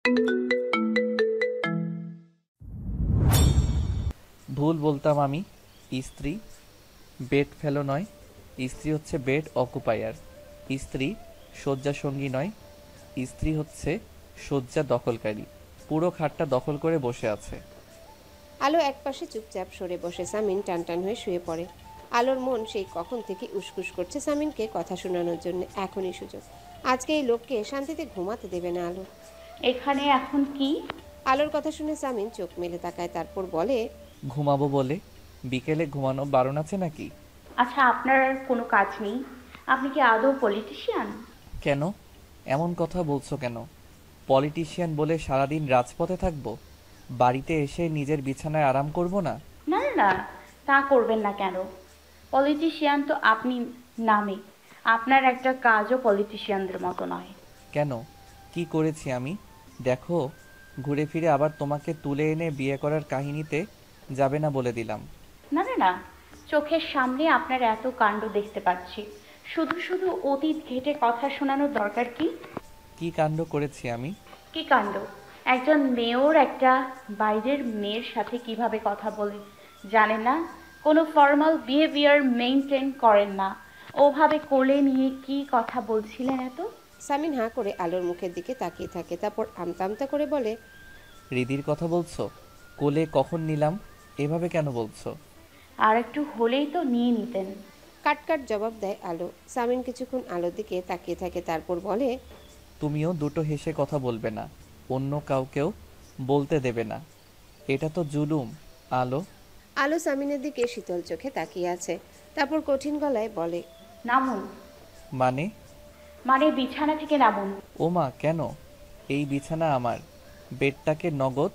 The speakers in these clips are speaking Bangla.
ভুল বলতাম আমি। স্ত্রী বেড ফেলো নয়, স্ত্রী হচ্ছে বেড অকুপায়ার। স্ত্রী শয্যাসঙ্গী নয়, স্ত্রী হচ্ছে শয্যা দখলকারী। পুরো খাটটা দখল করে বসে আছে। আলো একপাশে চুপচাপ সরে বসে, সামিন টানটান হয়ে শুয়ে পড়ে। আলোর মন সেই কখন থেকে উসকুস করছে সামিনকে কথা শোনানোর জন্য। এখনই সুযোগ। আজকে এই লোককে শান্তিতে ঘুমাতে দেবে না আলো। এখানে এখন কি? আলোর কথা শুনে সামিন চোখ মেলে তাকায়, তারপর বলে, ঘুমাবো বলে? বিকেলে ঘুমানো বারণ আছে নাকি? আচ্ছা, আপনার আর কোনো কাজ নেই? আপনি কি আদৌ পলিটিশিয়ান? কেন এমন কথা বলছো কেন? পলিটিশিয়ান বলে সারাদিন রাজপথে থাকবো? বাড়িতে এসে নিজের বিছানায় আরাম করব না? না না না, তা করবেন না কেন? পলিটিশিয়ান তো আপনি নামে। আপনার একটা কাজও পলিটিশিয়ানদের মতো নয়। কেন? কি করেছি আমি? দেখো, ঘুরে ফিরে আবার তোমাকে তুলে এনে বিয়ে করার কাহিনীতে যাবে না বলে দিলাম। না না না, চোখের সামনে আপনার এত কাণ্ড দেখতে পাচ্ছি। শুধু শুধু অতীত ঘেঁটে কথা শোনানোর দরকার কি? কি কাণ্ড করেছি আমি? কি কাণ্ড? একজন মেয়র একটা বাইরের মেয়ের সাথে কিভাবে কথা বলে জানেন না? কোনো ফর্মাল বিহেভিয়ার মেনটেন করেন না। ওভাবে কোলে নিয়ে কি কথা বলছিলেন এত? সামিন হাঁ করে আলোর মুখের দিকে তাকিয়ে থাকে, তারপর আমতা আমতা করে বলে, রিদির কথা বলছো? কোলে কখন নিলাম? এভাবে কেন বলছো? আর একটু হলেই তো নিয়ে নিতেন। কাট কাট জবাব দেয় আলো। সামিন কিছুক্ষণ আলোর দিকে তাকিয়ে থাকে, তারপর বলে, তুমিও দুটো হেসে কথা বলবে না, অন্য কাউকেও বলতে দেবে না। এটা তো জুলুম। আলো। আলো সামিনের দিকে শীতল চোখে তাকিয়ে আছে, তারপর কঠিন গলায় বলে, নামুন। মানে? মানে বিছানা থেকে নামুন। ওমা, কেন? এই বিছানা আমার। বেডটাকে নগদ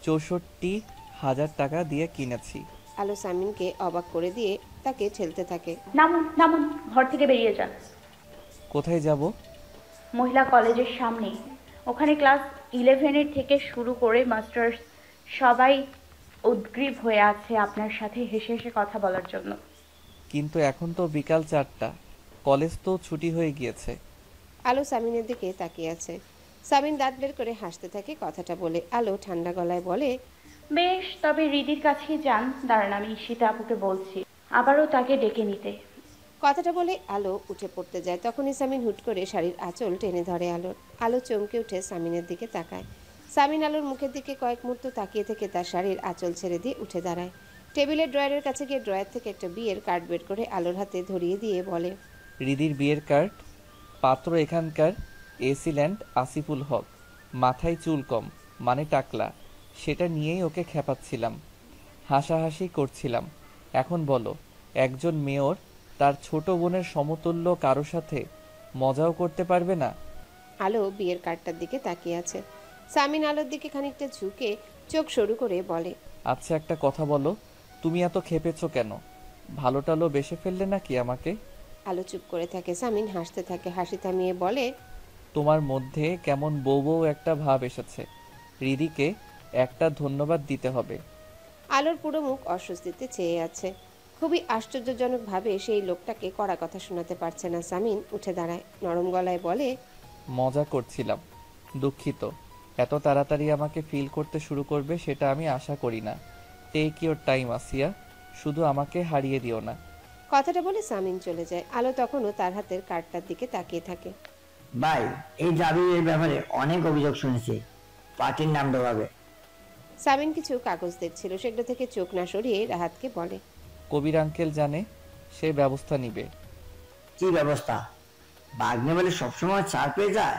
64,000 টাকা দিয়ে কিনেছি। আলো সামিনকে অবাক করে দিয়ে তাকে ঠেলতে থাকে। নামুন নামুন, ঘর থেকে বেরিয়ে যান। কোথায় যাব? মহিলা কলেজের সামনে। ওখানে ক্লাস 11-এর থেকে শুরু করে মাস্টার্স সবাই উদগ্রীব হয়ে আছে আপনার সাথে হেসে হেসে কথা বলার জন্য। কিন্তু এখন তো বিকাল 4টা, কলেজ তো ছুটি হয়ে গিয়েছে। আলো সামিনের দিকে তাকিয়ে আছে। সামিন দাঁত বের করে হাসতে থাকে কথাটা বলে। আলো ঠান্ডা গলায় বলে, বেশ, তবে রিদির কাছেই যান। দাঁড়ান, আমি ঈশিতা আপুকে বলছি আবারও তাকে ডেকে নিতে। কথাটা বলে আলো উঠে পড়তে যায়, তখনই সামিন হুট করে শাড়ির আঁচল টেনে ধরে আলোর। আলো চমকে উঠে সামিনের দিকে তাকায়। সামিন আলোর মুখের দিকে কয়েক মুহূর্ত তাকিয়ে থেকে তার শাড়ির আঁচল ছেড়ে দিয়ে উঠে দাঁড়ায়। টেবিলের ড্রয়ারের কাছে গিয়ে ড্রয়ার থেকে একটা বিয়ের কার্ড বের করে আলোর হাতে ধরিয়ে দিয়ে বলে, রিদির বিয়ের কার্ড? পাত্র এখানকার এসিল্যান্ড আসিফুল হক। মাথায় চুল কম, মানে টাকলা। সেটা নিয়েই ওকে খেপাচ্ছিলাম, হাসাহাসি করছিলাম। এখন বলো, একজন মেয়র তার ছোট বোনের সমতুল্য কারো সাথে মজাও করতে পারবে না? আলো বিয়ের কার্ডটার দিকে তাকিয়ে আছে। সামিন আলোর দিকে খানিকটা ঝুঁকে চোখ সরু করে বলে, আচ্ছা, একটা কথা বলো, তুমি এত খেপেছো কেন? ভালো টালো বেসে ফেললে নাকি আমাকে? আলো চুপ করে থাকে। সামিন হাসতে থাকে, হাসি থামিয়ে বলে, তোমার মধ্যে কেমন বউ বউ একটা ভাব এসেছে। রিদিকে একটা ধন্যবাদ দিতে হবে। আলোর পুরো মুখ অস্বস্তিতে চেয়ে আছে। খুবই আশ্চর্যজনকভাবে সেই লোকটাকে কড়া কথা শোনাতে পারছে না। সামিন উঠে দাঁড়ায়, নরম গলায় বলে, মজা করছিলাম, দুঃখিত। এত তাড়াতাড়ি আমাকে ফিল করতে শুরু করবে সেটা আমি আশা করি না। টেক ইওর টাইম আসিয়া, শুধু আমাকে হারিয়ে দিও না। কথাটা বলে সামিন চলে যায়। আলো তখনও তার হাতের কার্ডটার দিকে তাকিয়ে থাকে। ভাই, এই জাদুর ব্যাপারে অনেক অভিযোগ শুনেছি, পার্টির নাম ডোবাবে। সামিন কিছু কাগজ দেখছিল, সেগুলো থেকে চোখ না সরিয়ে রাহাতকে বলে, কবির আঙ্কেল জানে, সে ব্যবস্থা নিবে। কি ব্যবস্থা? বাগ্নে বলে সবসময় ছাড় পেয়ে যায়।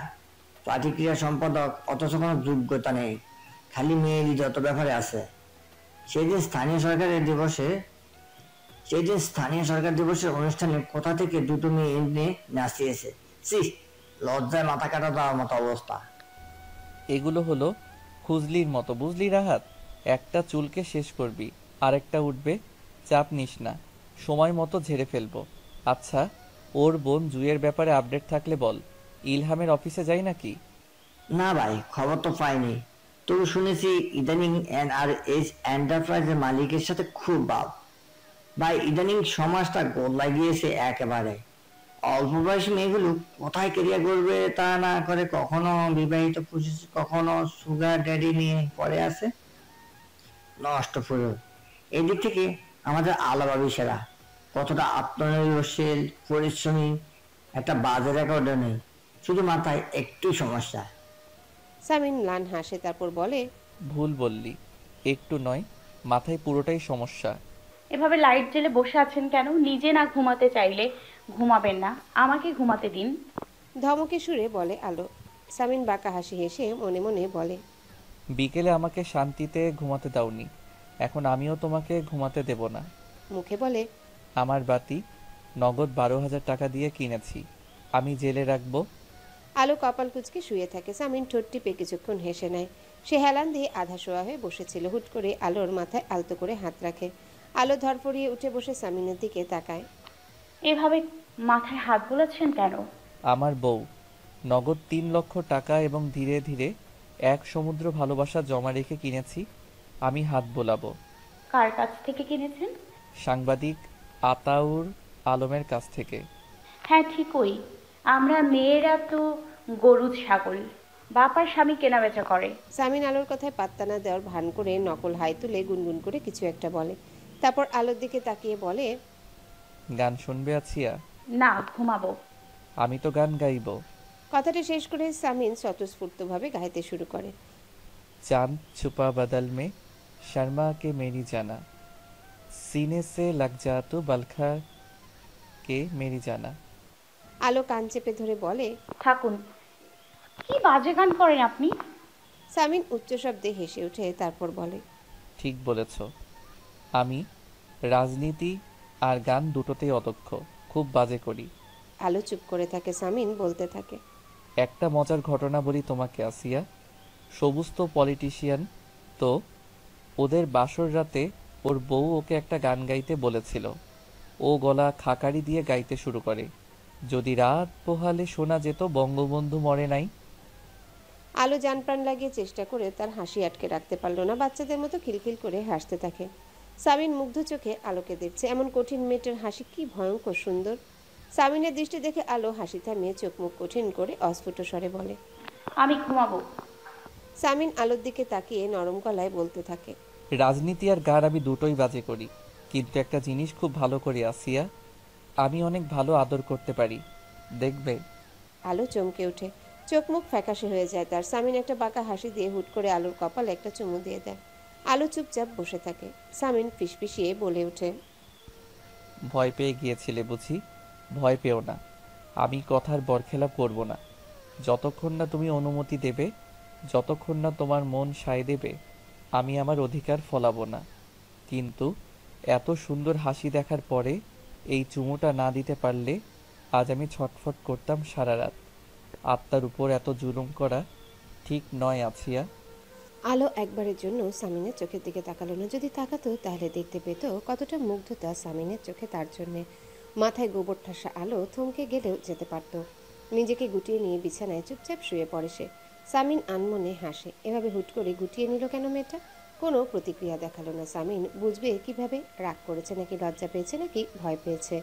পার্টি ক্রিয়া সম্পাদক, অথচ কোনো যোগ্যতা নেই, খালি মেয়েরই যত ব্যাপারে আছে। সেই দিন স্থানীয় সরকার দিবসের অনুষ্ঠানে কোথা থেকে দুটো মেয়ে এনে নাচিয়েছে। সি, লজ্জায় মাথা কাটা দেওয়ার মতো অবস্থা। এগুলো হলো খুজলির মতো, বুঝলি রাহাত? একটা চুলকে শেষ করবি, আরেকটা উঠবে। চাপ নিস না, সময় মতো ঝেড়ে ফেলবো। আচ্ছা, ওর বোন জুয়ের ব্যাপারে আপডেট থাকলে বল। ইলহামের অফিসে যাই নাকি? না ভাই, খবর তো পাইনি। তবু শুনেছি ইদানিং NRH এন্টারপ্রাইজের মালিকের সাথে খুব ভাব। ভাই, ইদানিং সমাজটা গোল্লা গিয়েছে একেবারে। অল্প বয়সী মেয়েগুলো কোথায় কেরিয়ার করবে তা না করে কখনো বিবাহিত পুরুষ, কখনো সুগার ড্যাডি নিয়ে পড়ে আছে। নষ্ট পুরো। এদিক থেকে আমাদের আলাভাবি সেরা, কতটা আত্মনির্ভরশীল, পরিশ্রমী, একটা বাজে রেকর্ডও নেই, শুধু মাথায় একটু সমস্যা। সামিন ম্লান হাসে, তারপর বলে, ভুল বললি, একটু নয়, মাথায় পুরোটাই সমস্যা। এভাবে লাইট জ্বেলে বসে আছেন কেন? নিজে না ঘুমাতে চাইলে ঘুমাবেন না, আমাকে ঘুমাতে দিন। ধমকে সুরে বলে আলো। সামিন বাঁকা হাসি হেসে মনে মনে বলে, বিকেলে আমাকে শান্তিতে ঘুমাতে দাওনি, এখন আমিও তোমাকে ঘুমাতে দেব না। মুখে বলে, আমার বাতি নগদ 12,000 টাকা দিয়ে কিনেছি, আমি জেলে রাখবো। আলো কপাল কুঁচকে শুয়ে থাকে। সামিন ঠোঁট টিপে কিছুক্ষণ হেসে নেয়। সে হেলান দিয়ে আধা শোয়া হয়ে বসেছিল। হুট করে আলোর মাথায় আলতো করে হাত রাখে। আলো ধরফড়িয়ে উঠে বসে সামিনের দিকে তাকায়। এভাবে মাথায় হাত বোলাচ্ছেন কেন? আমার বউ, নগদ 3 লক্ষ টাকা এবং ধীরে ধীরে এক সমুদ্র ভালোবাসা জমা রেখে কিনেছি, আমি হাত বোলাবো। কার কাছ থেকে কিনেছেন? সাংবাদিক আতাউর আলমের কাছ থেকে। হ্যাঁ ঠিকই, আমরা মেয়েরা তো গরু ছাগল, বাপার স্বামী কেনাবেচা করে। সামিন আলোর কথায় পাত্তা না দেওয়ার ভান করে নকল হাই তুলে গুনগুন করে কিছু একটা বলে। তারপর আলোর দিকে তাকিয়ে বলে, গান শুনবে আছিয়া? না, ঘুমাবো। আমি তো গান গাইবো। কথাটা শেষ করে সামিন স্বতঃস্ফূর্তভাবে গাইতে শুরু করে। चांद छुपा बदल में शर्मा के मेरी जाना, सीने से लग जा तो बलखा के मेरी जाना। আলো কান চেপে ধরে বলে, থাকুন, কি বাজে গান করেন আপনি। সামিন উচ্চ শব্দে হেসে উঠে তারপর বলে, ঠিক বলেছ, আমি রাজনীতি আর গান দুটোতেই অদক্ষ, খুব বাজে করি। আলো চুপ করে থাকে। সামিন বলতে থাকে, একটা মজার ঘটনা বলি তোমাকে আসিয়া। সবুজ তো পলিটিশিয়ান, তো ওদের বাসর রাতে ওর বউ ওকে একটা গান গাইতে বলেছিল। ও গলা খাকারি দিয়ে গাইতে শুরু করে, যদি রাত পোহালে শোনা যেত বঙ্গবন্ধু মরে নাই। আলো জান প্রাণ লাগিয়ে চেষ্টা করে তার হাসি আটকে রাখতে পারল না। বাচ্চাদের মতো খিলখিল করে হাসতে থাকে। সামিন মুগ্ধ চোখে আলোকে দেখছে। এমন কঠিন মেয়েটার হাসি কি ভয়ঙ্কর সুন্দর। সামিনের দৃষ্টি দেখে আলো হাসি থামিয়ে চোখ মুখ কঠিন করে অস্ফুট স্বরে বলে, আমি ঘুমাবো। সামিন আলোর দিকে তাকিয়ে নরম গলায় বলতে থাকে, রাজনীতি আর গান আমি দুটোই বাজে করি, কিন্তু একটা জিনিস খুব ভালো করি আসিয়া, আমি অনেক ভালো আদর করতে পারি, দেখবে। আলো চমকে ওঠে। চোখ মুখ ফ্যাকাশে হয়ে যায় তার। সামিন একটা বাঁকা হাসি দিয়ে হুট করে আলোর কপালে একটা চুমু দিয়ে দেয়। আলো চুপচাপ বসে থাকে। সামিন ফিসফিসিয়ে বলে ওঠে, ভয় পেয়ে গিয়েছিলে বুঝি? ভয় পেও না, আমি কথার বরখেলাপ করব না। যতক্ষণ না তুমি অনুমতি দেবে, যতক্ষণ না তোমার মন সায় দেবে, আমি আমার অধিকার ফলাবো না। কিন্তু এত সুন্দর হাসি দেখার পরে এই চুমুটা না দিতে পারলে আজ আমি ছটফট করতাম সারা রাত। আত্মার উপর এত জুলুম করা ঠিক নয় আছিয়া। আলো একবারের জন্য সামিনের চোখের দিকে তাকালো না। যদি তাকাতো তাহলে দেখতে পেত কতটা মুগ্ধতা সামিনের চোখে তার জন্যে। মাথায় গোবর ঠাসা আলো থমকে গেলেও যেতে পারত। নিজেকে গুটিয়ে নিয়ে বিছানায় চুপচাপ শুয়ে পড়ে সে। সামিন আনমনে হাসে। এভাবে হুট করে গুটিয়ে নিল কেন মেয়েটা? কোনো প্রতিক্রিয়া দেখালো না সামিন। বুঝবে কিভাবে? রাগ করেছে নাকি লজ্জা পেয়েছে নাকি ভয় পেয়েছে?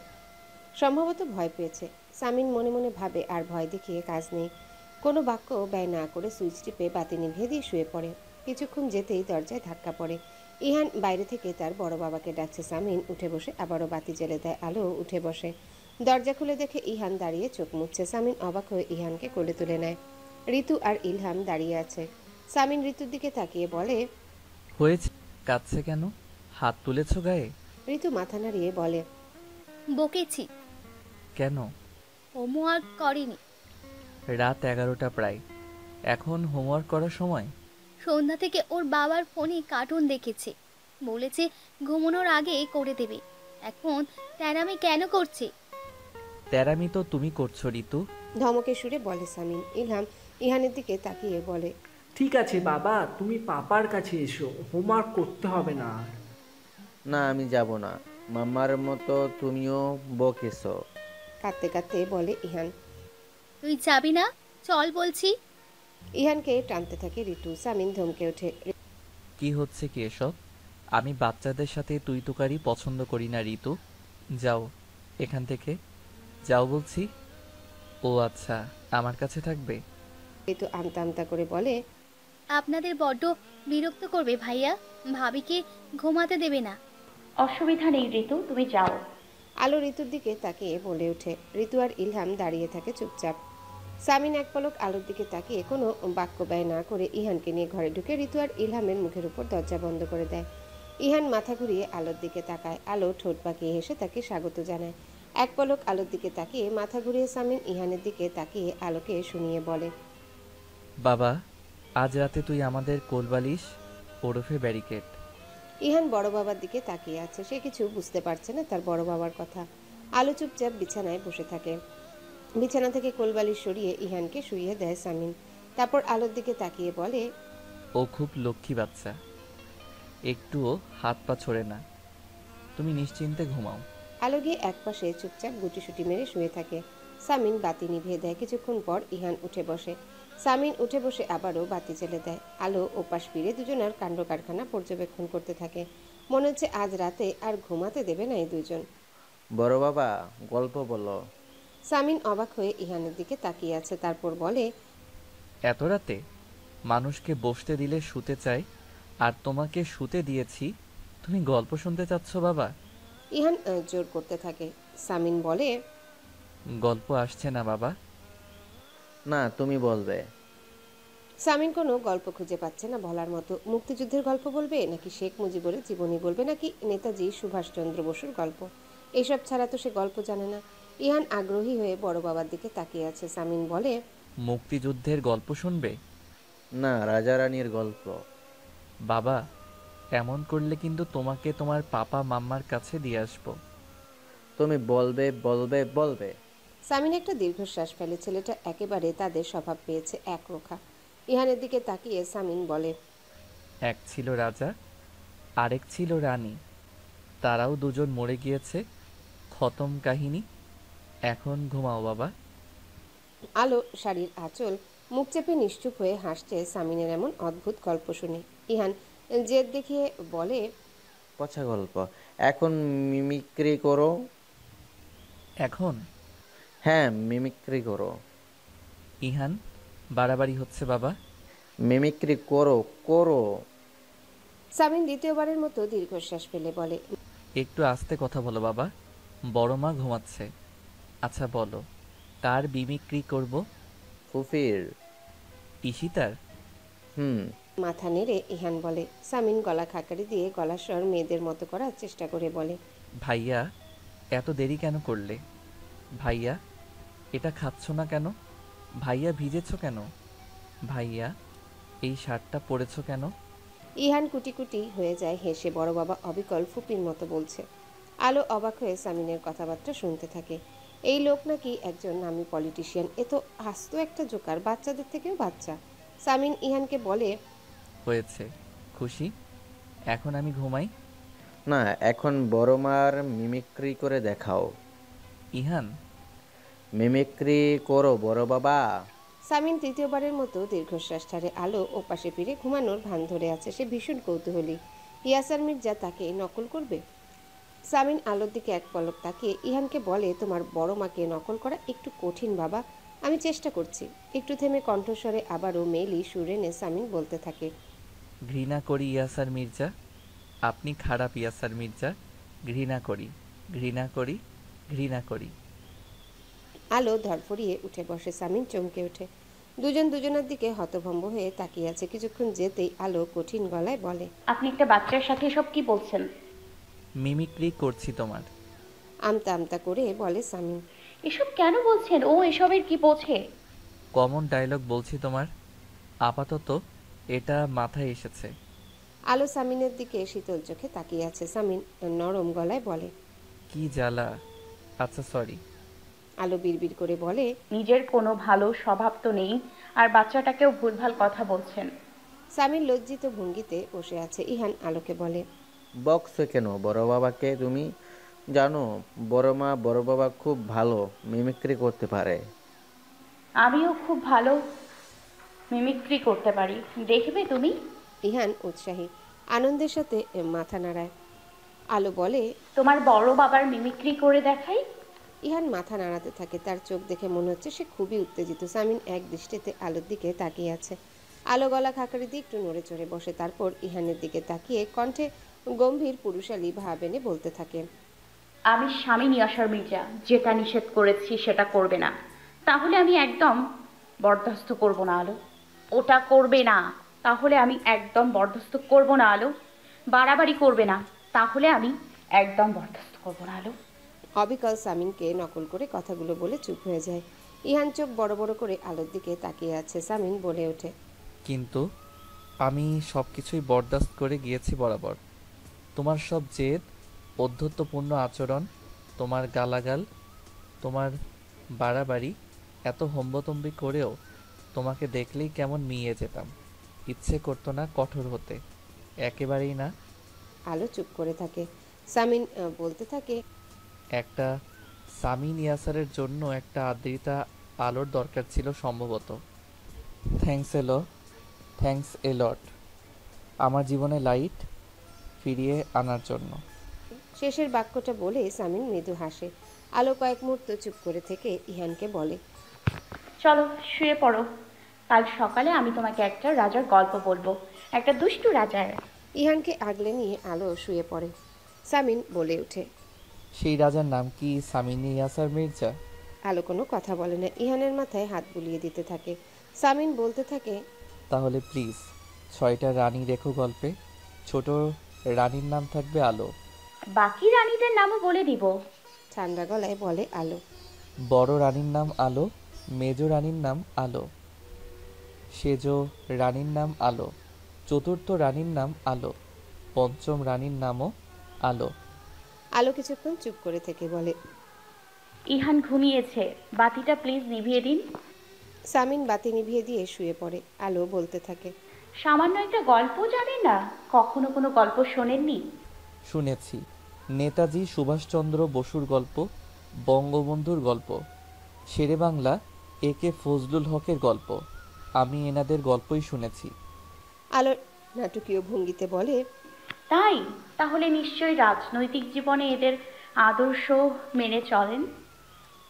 সম্ভবত ভয় পেয়েছে। সামিন মনে মনে ভাবে আর ভয় দেখিয়ে কাজ নেই। কোনো বাক্য ব্যয় না করে সুইচ টিপে বাতি নিভিয়ে দিয়ে শুয়ে পড়ে। কিছুক্ষণ যেতেই দরজায় ধাক্কা পড়ে। ইহান বাইরে থেকে তার বড় বাবাকে ডাকছে। সামিন উঠে বসে আবারও বাতি জ্বেলে দেয়। আলো উঠে বসে। দরজা খুলে দেখে ইহান দাঁড়িয়ে চোখ মুছছে। সামিন অবাক হয়ে ইহানকে কোলে তুলে নেয়। ঋতু আর ইলহাম দাঁড়িয়ে আছে। সামিন ঋতুর দিকে তাকিয়ে বলে, হয়েছে, কাঁদছে কেন? হাত তুলেছ গায়ে? ঋতু মাথা নাড়িয়ে বলে, বকেছি, কেন? হোমওয়ার্ক করেনি। রাত 11টা প্রায়, এখন হোমওয়ার্ক করার সময়? সন্ধ্যা থেকে ওর বাবার ফোনে কার্টুন দেখেছে, বলেছে ঘুমানোর আগে করে দেবে। এখন তেরামি কেন করছে? তেরামি তো তুমি করছো ঋতু। ধমকে সুরে বলে সামিন। ইলহাম ইহানের দিকে তাকিয়ে বলে, ঠিক আছে বাবা, তুমি পাপার কাছে এসো, হোমওয়ার্ক করতে হবে না আর। না, আমি যাব না, মাম্মার মতো তুমিও বকেছো। কাঁদতে কাঁদতে বলে ইহান। তুই যাবি না? চল বলছি। ইহানকে টানতে থাকে ঋতু। সামিন ধমকে ওঠে, কি হচ্ছে কি এসব? আমি বাচ্চাদের সাথে তুই তুকারি পছন্দ করি না ঋতু, যাও এখান থেকে। যাও বলছি। ও আচ্ছা, আমার কাছে থাকবে? ঋতু আমতা আমতা করে বলে, আপনাদের বড্ড বিরক্ত করবে ভাইয়া, ভাবিকে ঘুমাতে দেবে না। অসুবিধা নেই ঋতু, তুমি যাও। আলো ঋতুর দিকে তাকিয়ে বলে ওঠে। ঋতু আর ইলহাম দাঁড়িয়ে থাকে চুপচাপ। সামিন এক পলক আলোর দিকে তাকিয়ে কোনো বাক্য ব্যয় না করে ইহানকে নিয়ে ঘরে ঢুকে ঋতু আর ইলহামের মুখের উপর দরজা বন্ধ করে দেয়। ইহান মাথা ঘুরিয়ে আলোর দিকে তাকায়। আলো ঠোঁট বাঁকিয়ে হেসে তাকে স্বাগত জানায়। এক পলক আলোর দিকে তাকিয়ে মাথা ঘুরিয়ে সামিন ইহানের দিকে তাকিয়ে আলোকে শুনিয়ে বলে, বাবা, আজ রাতে তুই আমাদের কোলবালিশ ওরফে ব্যারিকেড। ইহান বড় বাবার দিকে তাকিয়ে আছে। সে কিছু বুঝতে পারছে না তার বড় বাবার কথা। আলো চুপচাপ বিছানায় বসে থাকে। বিছানা থেকে কোলবালিশ সরিয়ে ইহানকে শুইয়ে দেয় সামিন। তারপর আলোর দিকে তাকিয়ে বলে, ও খুব লক্ষ্মী বাচ্চা, একটুও হাত পা ছড়ে না। তুমি নিশ্চিন্তে ঘুমাও। আলো গিয়ে একপাশে চুপচাপ গুটিসুটি মেরে শুয়ে থাকে। সামিন বাতি নিভিয়ে দেয়। কিছুক্ষণ পর ইহান উঠে বসে। সামিন উঠে বসে আবারও বাতি জ্বেলে দেয়। আলো ওপাশ ফিরে দুজনের কাণ্ড কারখানা পর্যবেক্ষণ করতে থাকে। মনে হচ্ছে আজ রাতে আর ঘুমাতে দেবে না এই দুজন। বড় বাবা, গল্প বলো। সামিন অবাক হয়ে ইহানের দিকে তাকিয়ে আছে। তারপর বলে, এত রাতে মানুষকে বসতে দিলে শুতে চায়, আর তোমাকে শুতে দিয়েছি, তুমি গল্প শুনতে চাচ্ছ বাবা? ইহান জোর করতে থাকে। সামিন বলে, গল্প আসছে না বাবা। না, তুমি বলবে। সামিন কোনো গল্প খুঁজে পাচ্ছে না বলার মতো। মুক্তিযুদ্ধের গল্প বলবে, নাকি শেখ মুজিবুরের জীবনী বলবে, নাকি নেতাজি সুভাষচন্দ্র বসুর গল্প? এইসব ছাড়া তো সে গল্প জানে না। ইহান আগ্রহী হয়ে বড় বাবার দিকে তাকিয়ে আছে। সামিন বলে, মুক্তিযুদ্ধের গল্প শুনবে? না, রাজা রানীর গল্প। বাবা, এমন করলে কিন্তু তোমাকে তোমার পাপা মাম্মার কাছে দিয়ে আসবো। তুমি বলবে বলবে বলবে। সামিন একটা দীর্ঘশ্বাস ফেলে। ছেলেটা একেবারে তাদের স্বভাব পেয়েছে একরোখা। ইহানের দিকে তাকিয়ে সামিন বলে, এক ছিল রাজা, আরেক ছিল রানী, তারাও দুজন মরে গিয়েছে, খতম কাহিনী। এখন ঘুমাও বাবা। আলো শাড়ির আঁচল মুখ চেপে নিশ্চুপ হয়ে হাসছে সামিনের এমন অদ্ভুত গল্প শুনে। ইহান জেদ দেখিয়ে বলে, পচা গল্প। এখন মিমিক্রি করো। এখন? হ্যাঁ, মিমিক্রি করো। ইহান, বাড়াবাড়ি হচ্ছে বাবা। মিমিক্রি করো করো। সামিন দ্বিতীয়বারের মতো দীর্ঘশ্বাস ফেলে বলে, একটু আস্তে কথা বলো বাবা, বড় মা ঘুমাচ্ছে। আচ্ছা বলো, কার মিমিক্রি করব? ফুফির। ঈশিতার? হুম। মাথা নেড়ে ইহান বলে। সামিন গলা খাকারি দিয়ে গলার স্বর মেয়েদের মতো করার চেষ্টা করে বলে, ভাইয়া, এত দেরি কেন করলে? ভাইয়া, এটা খাচ্ছ না কেন? ভাইয়া, ভিজেছ কেন? ভাইয়া, এই শার্টটা পরেছ কেন? ইহান কুটি কুটি হয়ে যায় হেসে। বড় বাবা অবিকল ফুপির মতো বলছে। আলো অবাক হয়ে সামিনের কথাবার্তা শুনতে থাকে। এই লোক নাকি একজন নামী পলিটিশিয়ান। এ তো আস্ত একটা জোকার, বাচ্চাদের থেকেও বাচ্চা। সামিন ইহানকে বলে, হয়েছে, খুশি? এখন আমি ঘুমাই? না, এখন বড় মার মিমিক্রি করে দেখাও। ইহান, মিমিক্রি করো বড় বাবা। সামিন তৃতীয়বারের মতো দীর্ঘশ্বাস ছাড়ে। আলো ওপাশে ফিরে ঘুমানোর ভান ধরে আছে। সে ভীষণ কৌতূহলী। ইয়াসার মির্জা তাকে নকল করবে। সামিন আলোর দিকে এক পলক তাকিয়ে ইহানকে বলে, তোমার বড় মাকে নকল করা একটু কঠিন বাবা, আমি চেষ্টা করছি। একটু থেমে কণ্ঠস্বরে আবারও মেলি সুরে নে সামিন বলতে থাকে, ঘৃণা করি ইয়াসার মির্জা, আপনি খারাপ ইয়াসার মির্জা, ঘৃণা করি, ঘৃণা করি, ঘৃণা করি। আলো ধরফরিয়ে উঠে বসে। সামিন চমকে ওঠে। দুজন দুজনের দিকে হতভম্ব হয়ে তাকিয়ে আছে। কিছুক্ষণ যেতেই আলো কঠিন গলায় বলে, আপনি একটা বাচ্চার সাথে এসব কি বলছেন? মিমিক্রি করছি তোমার। আমতা আমতা করে বলে সামিন। এসব কেন বলছেন? ও এসবের কি বোঝে? কমন ডায়লগ বলছি তোমার, আপাতত এটা মাথায় এসেছে। আলো সামিনের দিকে শীতল চোখে তাকিয়ে আছে। সামিন নরম গলায় বলে, কি জ্বালা। আচ্ছা সরি। আলো বিড়বিড় করে বলে, নিজের কোনো ভালো স্বভাব তো নেই, আর বাচ্চাটাকেও ভুলভাল কথা বলছেন। সামিন লজ্জিত ভঙ্গিতে বসে আছে। ইহান আলোকে বলে, বকছো কেন বড় বাবাকে তুমি? জানো বড় মা বড় বাবা খুব ভালো মিমিক্রি করতে পারে। আমিও খুব ভালো মিমিক্রি করতে পারি, দেখবে তুমি। ইহান উৎসাহী আনন্দের সাথে মাথা নাড়ায়। আলো বলে, তোমার বড় বাবার মিমিক্রি করে দেখাই। ইহান মাথা নাড়াতে থাকে। তার চোখ দেখে মনে হচ্ছে সে খুবই উত্তেজিত। সামিন এক দৃষ্টিতে আলোর দিকে তাকিয়ে আছে। আলো গলা খাকারি দিয়ে একটু নড়ে চড়ে বসে, তারপর ইহানের দিকে তাকিয়ে কণ্ঠে গম্ভীর পুরুষালী ভাব এনে বলতে থাকে, আমি স্বামী নিয়াসার মির্জা, যেটা নিষেধ করেছি সেটা করবে না, তাহলে আমি একদম বরদাস্ত করব না আলো। ওটা করবে না, তাহলে আমি একদম বরদাস্ত করব না আলো। বাড়াবাড়ি করবে না, তাহলে আমি একদম বরদাস্ত করব না আলো। অবিকল সামিনকে নকল করে কথাগুলো বলে চুপ হয়ে যায়। ইহান চোখ বড় বড় করে আলোর দিকে তাকিয়ে আছে। সামিন বলে ওঠে, কিন্তু আমি সব কিছুই বরদাস্ত করে গিয়েছি বরাবর। তোমার সব জেদ, অধ্যত্বপূর্ণ আচরণ, তোমার গালাগাল, তোমার বাড়াবাড়ি, এত হম্বতম্বি করেও তোমাকে দেখলেই কেমন মিয়ে যেতাম। ইচ্ছে করতো না কঠোর হতে, একেবারেই না। আলো চুপ করে থাকে। সামিন বলতে থাকে, একটা সামিন ইয়াসারের জন্য একটা আদ্রিতা আলোর দরকার ছিল সম্ভবত। থ্যাঙ্কস এ লট আমার জীবনে লাইট ফিরিয়ে আনার জন্য। শেষের বাক্যটা বলে সামিন মৃদু হাসে। আলো কয়েক মুহূর্ত চুপ করে থেকে ইহানকে বলে, চলো শুয়ে পড়ো, কাল সকালে আমি তোমাকে একটা রাজার গল্প বলবো, একটা দুষ্টু রাজার। ইহানকে আগলে নিয়ে আলো শুয়ে পড়ে। সামিন বলে ওঠে, সেই রাজার নাম কি সামিনী ইয়াসার মির্জা? আলো কোনো কথা বলে না, ইহানের মাথায় হাত বুলিয়ে দিতে থাকে। সামিন বলতে থাকে, তাহলে প্লিজ 6টা রানী রেখো গল্পে। ছোট রানীর নাম থাকবে আলো, বাকি রানীদের নামও বলে দিব। ঠান্ডা গলায় বলে আলো। বড় রানীর নাম আলো, মেজ রানীর নাম আলো, সেজ রানীর নাম আলো, চতুর্থ রানীর নাম আলো, পঞ্চম রানীর নামও আলো। আলো কিছুক্ষণ চুপ করে থেকে বলে, ইহান ঘুমিয়েছে, বাতিটা প্লিজ নিভিয়ে দিন। সামিন বাতি নিভিয়ে দিয়ে শুয়ে পড়ে। আলো বলতে থাকে, সামান্য একটা গল্প জানেন না? কখনো কোনো গল্প শোনেননি? শুনেছি, নেতাজি সুভাষচন্দ্র বসুর গল্প, বঙ্গবন্ধুর গল্প, শেরে বাংলা একে ফজলুল হকের গল্প। আমি এনাদের গল্পই শুনেছি। আলো নাটকীয় ভঙ্গিতে বলে, তাই? তাহলে নিশ্চয়ই রাজনৈতিক জীবনে এদের আদর্শ মেনে চলেন।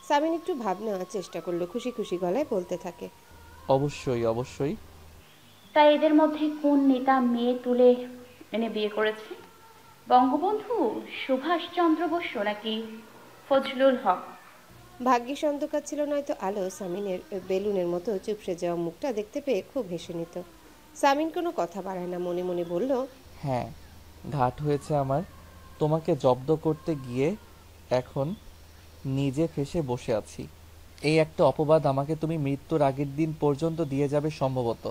সামিন একটু ভাব নেওয়ার চেষ্টা করলো। খুশি খুশি গলায় বলতে থাকে, অবশ্যই অবশ্যই। তাই এদের মধ্যে কোন নেতা মেয়ে তুলে এনে বিয়ে করেছে? বঙ্গবন্ধু, সুভাষচন্দ্র বসু নাকি ফজলুল হক? ভাগ্যিস অন্ধকার ছিল, নয়তো আলো সামিনের বেলুনের মতো চুপসে যাওয়া মুখটা দেখতে পেয়ে খুব হেসে নিত। সামিন কোনো কথা বাড়ায় না, মনে মনে বলল, হ্যাঁ, ঘাট হয়েছে আমার। তোমাকে জব্দ করতে গিয়ে এখন নিজে ফেঁসে বসে আছি। এই একটা অপবাদ আমাকে তুমি মৃত্যুর আগের দিন পর্যন্ত দিয়ে যাবে সম্ভবত।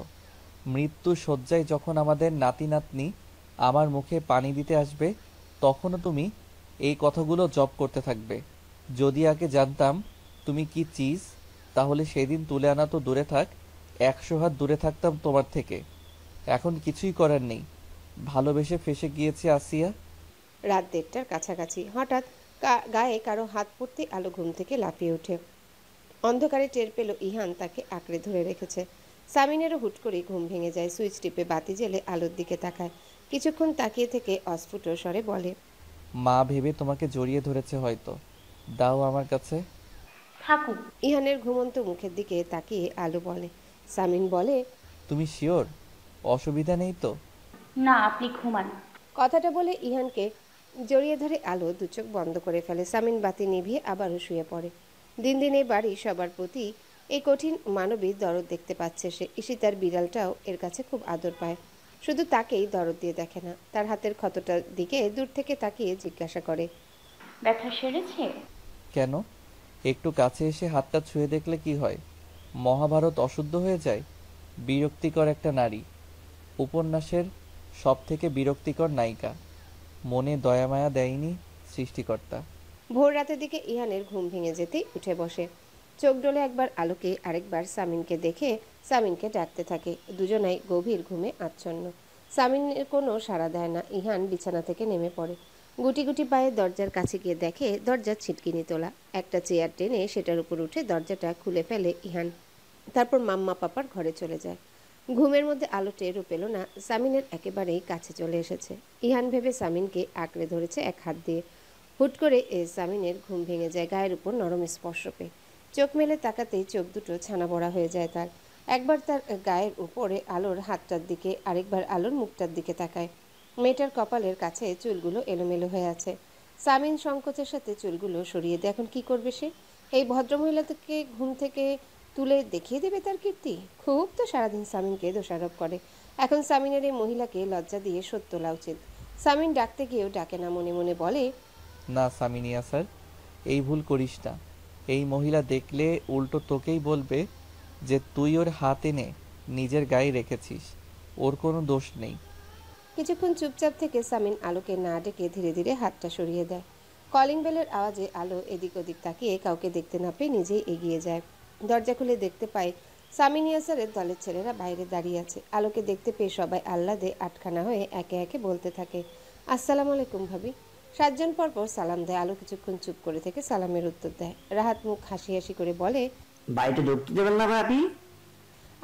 মৃত্যু শয্যায় যখন আমাদের নাতি নাতনি আমার মুখে পানি দিতে আসবে, তখনও তুমি এই কথাগুলো জপ করতে থাকবে। যদি আগে জানতাম তুমি কি চিজ, তাহলে সেদিন তুলে আনা তো দূরে থাক, 100 হাত দূরে থাকতাম তোমার থেকে। এখন কিছুই করার নেই, ভালোবেসে ফেঁসে গিয়েছি আসিয়া। রাত 1:30টার কাছাকাছি হঠাৎ গায়ে কারো হাত পড়তে আলো ঘুম থেকে লাফিয়ে ওঠে। অন্ধকারে টের পেল ইহান তাকে আঁকড়ে ধরে রেখেছে। সামিনেরও হুট করে ঘুম ভেঙে যায়। সুইচ টিপে বাতি জ্বেলে আলোর দিকে তাকায়। কিছুক্ষণ তাকিয়ে থেকে অস্ফুট স্বরে বলে, মা ভেবে তোমাকে জড়িয়ে ধরেছে হয়তো, দাও আমার কাছে। থাকুক। ইহানের ঘুমন্ত মুখের দিকে তাকিয়ে আলো বলে। সামিন বলে, তুমি শিওর? অসুবিধা নেই তো? না, আপনি ঘুমান। কথাটা বলে ইহানকে জড়িয়ে ধরে আলো দুচোখ বন্ধ করে ফেলে। সামিন বাতি নিভিয়ে আবারও শুয়ে পড়ে। দিন দিন এই বাড়ি সবার প্রতি এই কঠিন মানবী দরদ দেখতে পাচ্ছে সে। ঈশিতার বিড়ালটাও এর কাছে খুব আদর পায়। শুধু তাকেই দরদ দিয়ে দেখে না, তার হাতের ক্ষতটার দিকে দূর থেকে তাকিয়ে জিজ্ঞাসা করে, ব্যথা সেরেছে? কেন? একটু কাছে এসে হাতটা ছুঁয়ে দেখলে কি হয়? মহাভারত অশুদ্ধ হয়ে যায়? বিরক্তিকর একটা নারী, উপন্যাসের সব থেকে বিরক্তিকর নায়িকা। মনে দয়া মায়া দেয়নি সৃষ্টিকর্তা। ভোর রাতের দিকে ইহানের ঘুম ভেঙে যেতেই উঠে বসে। চোখ ডোলে একবার আলোকে, আরেকবার সামিনকে দেখে সামিনকে ডাকতে থাকে। দুজনাই গভীর ঘুমে আচ্ছন্ন। সামিনের কোনো সাড়া দেয় না। ইহান বিছানা থেকে নেমে পড়ে। গুটি গুটি পায়ে দরজার কাছে গিয়ে দেখে দরজার ছিটকিনি তোলা। একটা চেয়ার টেনে সেটার উপর উঠে দরজাটা খুলে ফেলে ইহান। তারপর মাম্মা পাপার ঘরে চলে যায়। ঘুমের মধ্যে আলো টেরও পেল না সামিনের একেবারেই কাছে চলে এসেছে। ইহান ভেবে সামিনকে আঁকড়ে ধরেছে এক হাত দিয়ে। হুট করে সামিনের ঘুম ভেঙে যায় গায়ের উপর নরম স্পর্শ পেয়ে। চোখ মেলে তাকাতেই চোখ দুটো ছানা বড়া হয়ে যায় তার। একবার তার গায়ের উপরে আলোর হাতটার দিকে, আরেকবার আলোর মুখটার দিকে তাকায়। মেয়েটার কপালের কাছে চুলগুলো এলোমেলো হয়ে আছে। সামিন সংকোচের সাথে চুলগুলো সরিয়ে দেয়। এখন কি করবে সে? এই ভদ্রমহিলাকে ঘুম থেকে তুলে দেখিয়ে দেবে তার কীর্তি? খুব তো সারাদিন সামিনকে দোষারোপ করে। এখন সামিনের এই মহিলাকে লজ্জা দিয়ে শোধ তোলা উচিত। সামিন ডাকতে গিয়েও ডাকে না, মনে মনে বলে, না সামিনিয়া স্যার, এই ভুল করিস না। এই মহিলা দেখলে উল্টো তোকেই বলবে যে তুই ওর হাত এনে নিজের গায়ে রেখেছিস। ওর কোনো দোষ নেই। কিছুক্ষণ চুপচাপ থেকে সামিন আলোকে না ডেকে ধীরে ধীরে হাতটা সরিয়ে দেয়। কলিং বেলের আওয়াজে আলো এদিক ওদিক তাকিয়ে কাউকে দেখতে না পেয়ে নিজেই এগিয়ে যায়। দরজা খুলে দেখতে পায় সামিন ইয়াসারের দলের ছেলেরা বাইরে দাঁড়িয়ে আছে। আলোকে দেখতে পেয়ে সবাই আহ্লাদে আটখানা হয়ে একে একে বলতে থাকে, আসসালামু আলাইকুম ভাবি। 7 জন পরপর সালাম দেয়। আলো কিছুক্ষণ চুপ করে থেকে সালামের উত্তর দেয়। রাহাত মুখ হাসি হাসি করে বলে, বাড়িতে ঢুকতে দেবেন না ভাবি?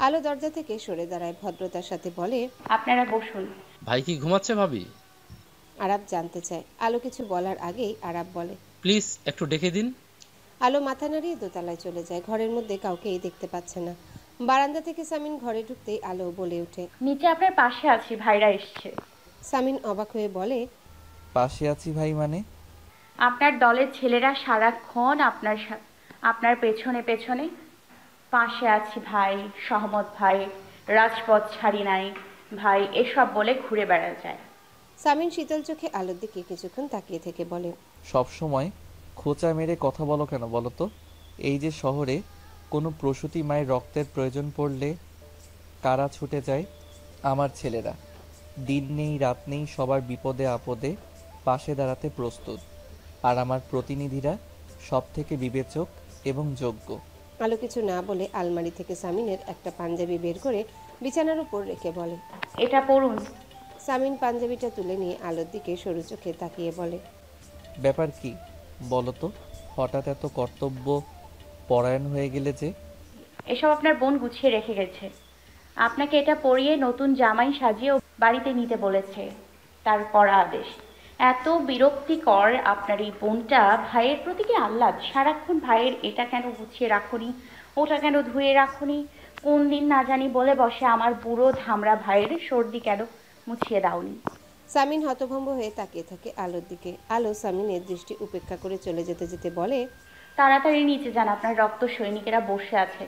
আলো দরজা থেকে সরে দাঁড়ায়, ভদ্রতার সাথে বলে, আপনারা বসুন। ভাই কি ঘুমাচ্ছে ভাবি? আরাব জানতে চায়। আলো কিছু বলার আগেই আরাব বলে, প্লিজ একটু ডেকে দিন। আলো মাথা নাড়িয়ে দোতলায় চলে যায়। ঘরের মধ্যে কাউকেই দেখতে পাচ্ছে না। বারান্দা থেকে সামিন ঘরে ঢুকতেই আলো বলে ওঠে, নিচে আপনার পাশে আছি, ভাইরা এসছে। সামিন অবাক হয়ে বলে, পাশে আছি ভাই মানে? আপনার দলের ছেলেরা সারাক্ষণ আপনার পেছনে পেছনে। পাশে আছি ভাই, সহমত ভাই, রাজপথ ছাড়ি নাই ভাই, এসব বলে ঘুরে বেড়া যায়। সামিন শীতল চোখে আলোর দিকে কিছুক্ষণ তাকিয়ে থেকে বলে, সব সময় খোঁচা মেরে কথা বলো কেন বলো তো? এই যে শহরে কোনো প্রসূতি মায়ের রক্তের প্রয়োজন পড়লে কারা ছুটে যায়? আমার ছেলেরা। দিন নেই রাত নেই সবার বিপদে আপদে পাশে দাঁড়াতে প্রস্তুত। আর আমার প্রতিনিধিরা সব থেকে বিবেচক এবং যোগ্য। আলো কিছু না বলে আলমারি থেকে সামিনের একটা পাঞ্জাবি বের করে বিছানার উপর রেখে বলে, এটা পড়ুন। সামিন পাঞ্জাবিটা তুলে নিয়ে আলোর দিকে সরু চোখে তাকিয়ে বলে, ব্যাপার কি বলো তো? হঠাৎ এত কর্তব্য পরায়ণ হয়ে গেলে যে? এসব আপনার বোন গুছিয়ে রেখে গেছে। আপনাকে এটা পরিয়ে নতুন জামাই সাজিয়ে ও বাড়িতে নিতে বলেছে, তার কড়া আদেশ। এত বিরক্তিকর আপনার এই বোনটা। ভাইয়ের প্রতি কি আহ্লাদ! সারাক্ষণ ভাইয়ের এটা কেন গুছিয়ে রাখুনি, ওটা কেন ধুয়ে রাখুনি, কোন দিন না জানি বলে বসে আমার বুড়ো ধামড়া ভাইয়ের সর্দি কেন মুছিয়ে দাওনি। সামিন হতভম্ব হয়ে তাকিয়ে থাকে আলোর দিকে। আলো সামিনের দৃষ্টি উপেক্ষা করে চলে যেতে যেতে বলে, তাড়াতাড়ি নিচে যান, আপনার রক্ত সৈনিকেরা বসে আছে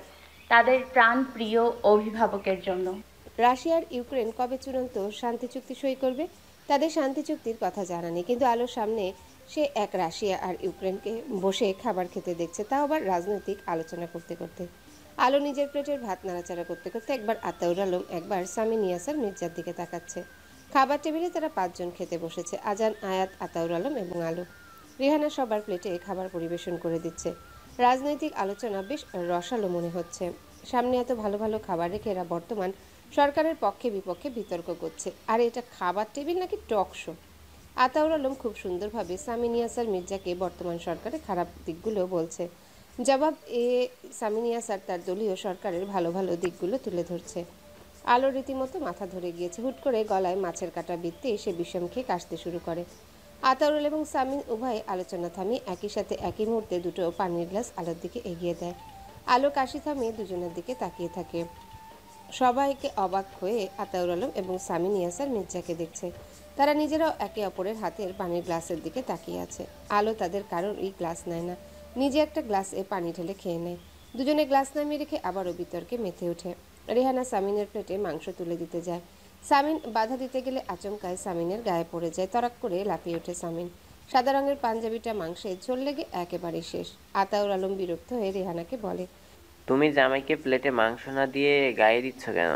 তাদের প্রাণ প্রিয় অভিভাবকের জন্য। রাশিয়ার ইউক্রেন কবে চূড়ান্ত শান্তি চুক্তি সই করবে? তাদের শান্তি চুক্তির কথা জানা নেই, কিন্তু আলোর সামনে সে এক রাশিয়া আর ইউক্রেনকে বসে খাবার খেতে দেখছে, তাও আবার রাজনৈতিক আলোচনা করতে করতে। আলো নিজের প্লেটের ভাত নাড়াচাড়া করতে করতে একবার আতাউর আলম, একবার সামিন ইয়াসার মির্জার দিকে তাকাচ্ছে। খাবার টেবিলে তারা 5 জন খেতে বসেছে, আজান, আয়াত, আতাউর আলম এবং আলো। রিহানা সবার প্লেটে খাবার পরিবেশন করে দিচ্ছে। রাজনৈতিক আলোচনা বেশ রসালো মনে হচ্ছে। সামনে এত ভালো ভালো খাবার রেখে এরা বর্তমান সরকারের পক্ষে বিপক্ষে বিতর্ক করছে। আর এটা খাবার টেবিল নাকি টক শো? আতাউর আলম খুব সুন্দরভাবে সামিন ইয়াসার মির্জাকে বর্তমান সরকারের খারাপ দিকগুলো বলছে। জবাব এ সামিন ইয়াসার তার দলীয় সরকারের ভালো ভালো দিকগুলো তুলে ধরছে। আলো রীতিমতো মাথা ধরে গিয়েছে। হুট করে গলায় মাছের কাঁটা বিঁধতে এসে বিষম খেয়ে কাশতে শুরু করে। আতাউরুল এবং সামিন উভয়ে আলোচনা থামিয়ে একই সাথে একই মুহূর্তে দুটো পানির গ্লাস আলোর দিকে এগিয়ে দেয়। আলো কাশি থামিয়ে দুজনের দিকে তাকিয়ে থাকে। সবাইকে অবাক হয়ে আতাউর আলম এবং সামিন ইয়াসার মির্জাকে দেখছে। তারা নিজেরাও একে অপরের হাতের পানির গ্লাসের দিকে তাকিয়ে আছে। আলো তাদের কারোরই গ্লাস নেয় না, নিজে একটা গ্লাসে পানি ঢেলে খেয়ে নেয়। দুজনে গ্লাস নামিয়ে রেখে আবারও বিতর্কে মেতে ওঠে। রেহানা সামিনের প্লেটে মাংস তুলে দিতে যায়। সামিন বাধা দিতে গেলে আচমকায় সামিনের গায়ে পড়ে যায়। তরাক করে লাফিয়ে ওঠে সামিন। সাদা রঙের পাঞ্জাবিটা মাংসে ঝোল লেগে একেবারেই শেষ। আতাউর আলম বিরক্ত হয়ে রেহানাকে বলে, তুমি জামাইকে প্লেটে মাংস না দিয়ে গায়ে দিচ্ছ কেন?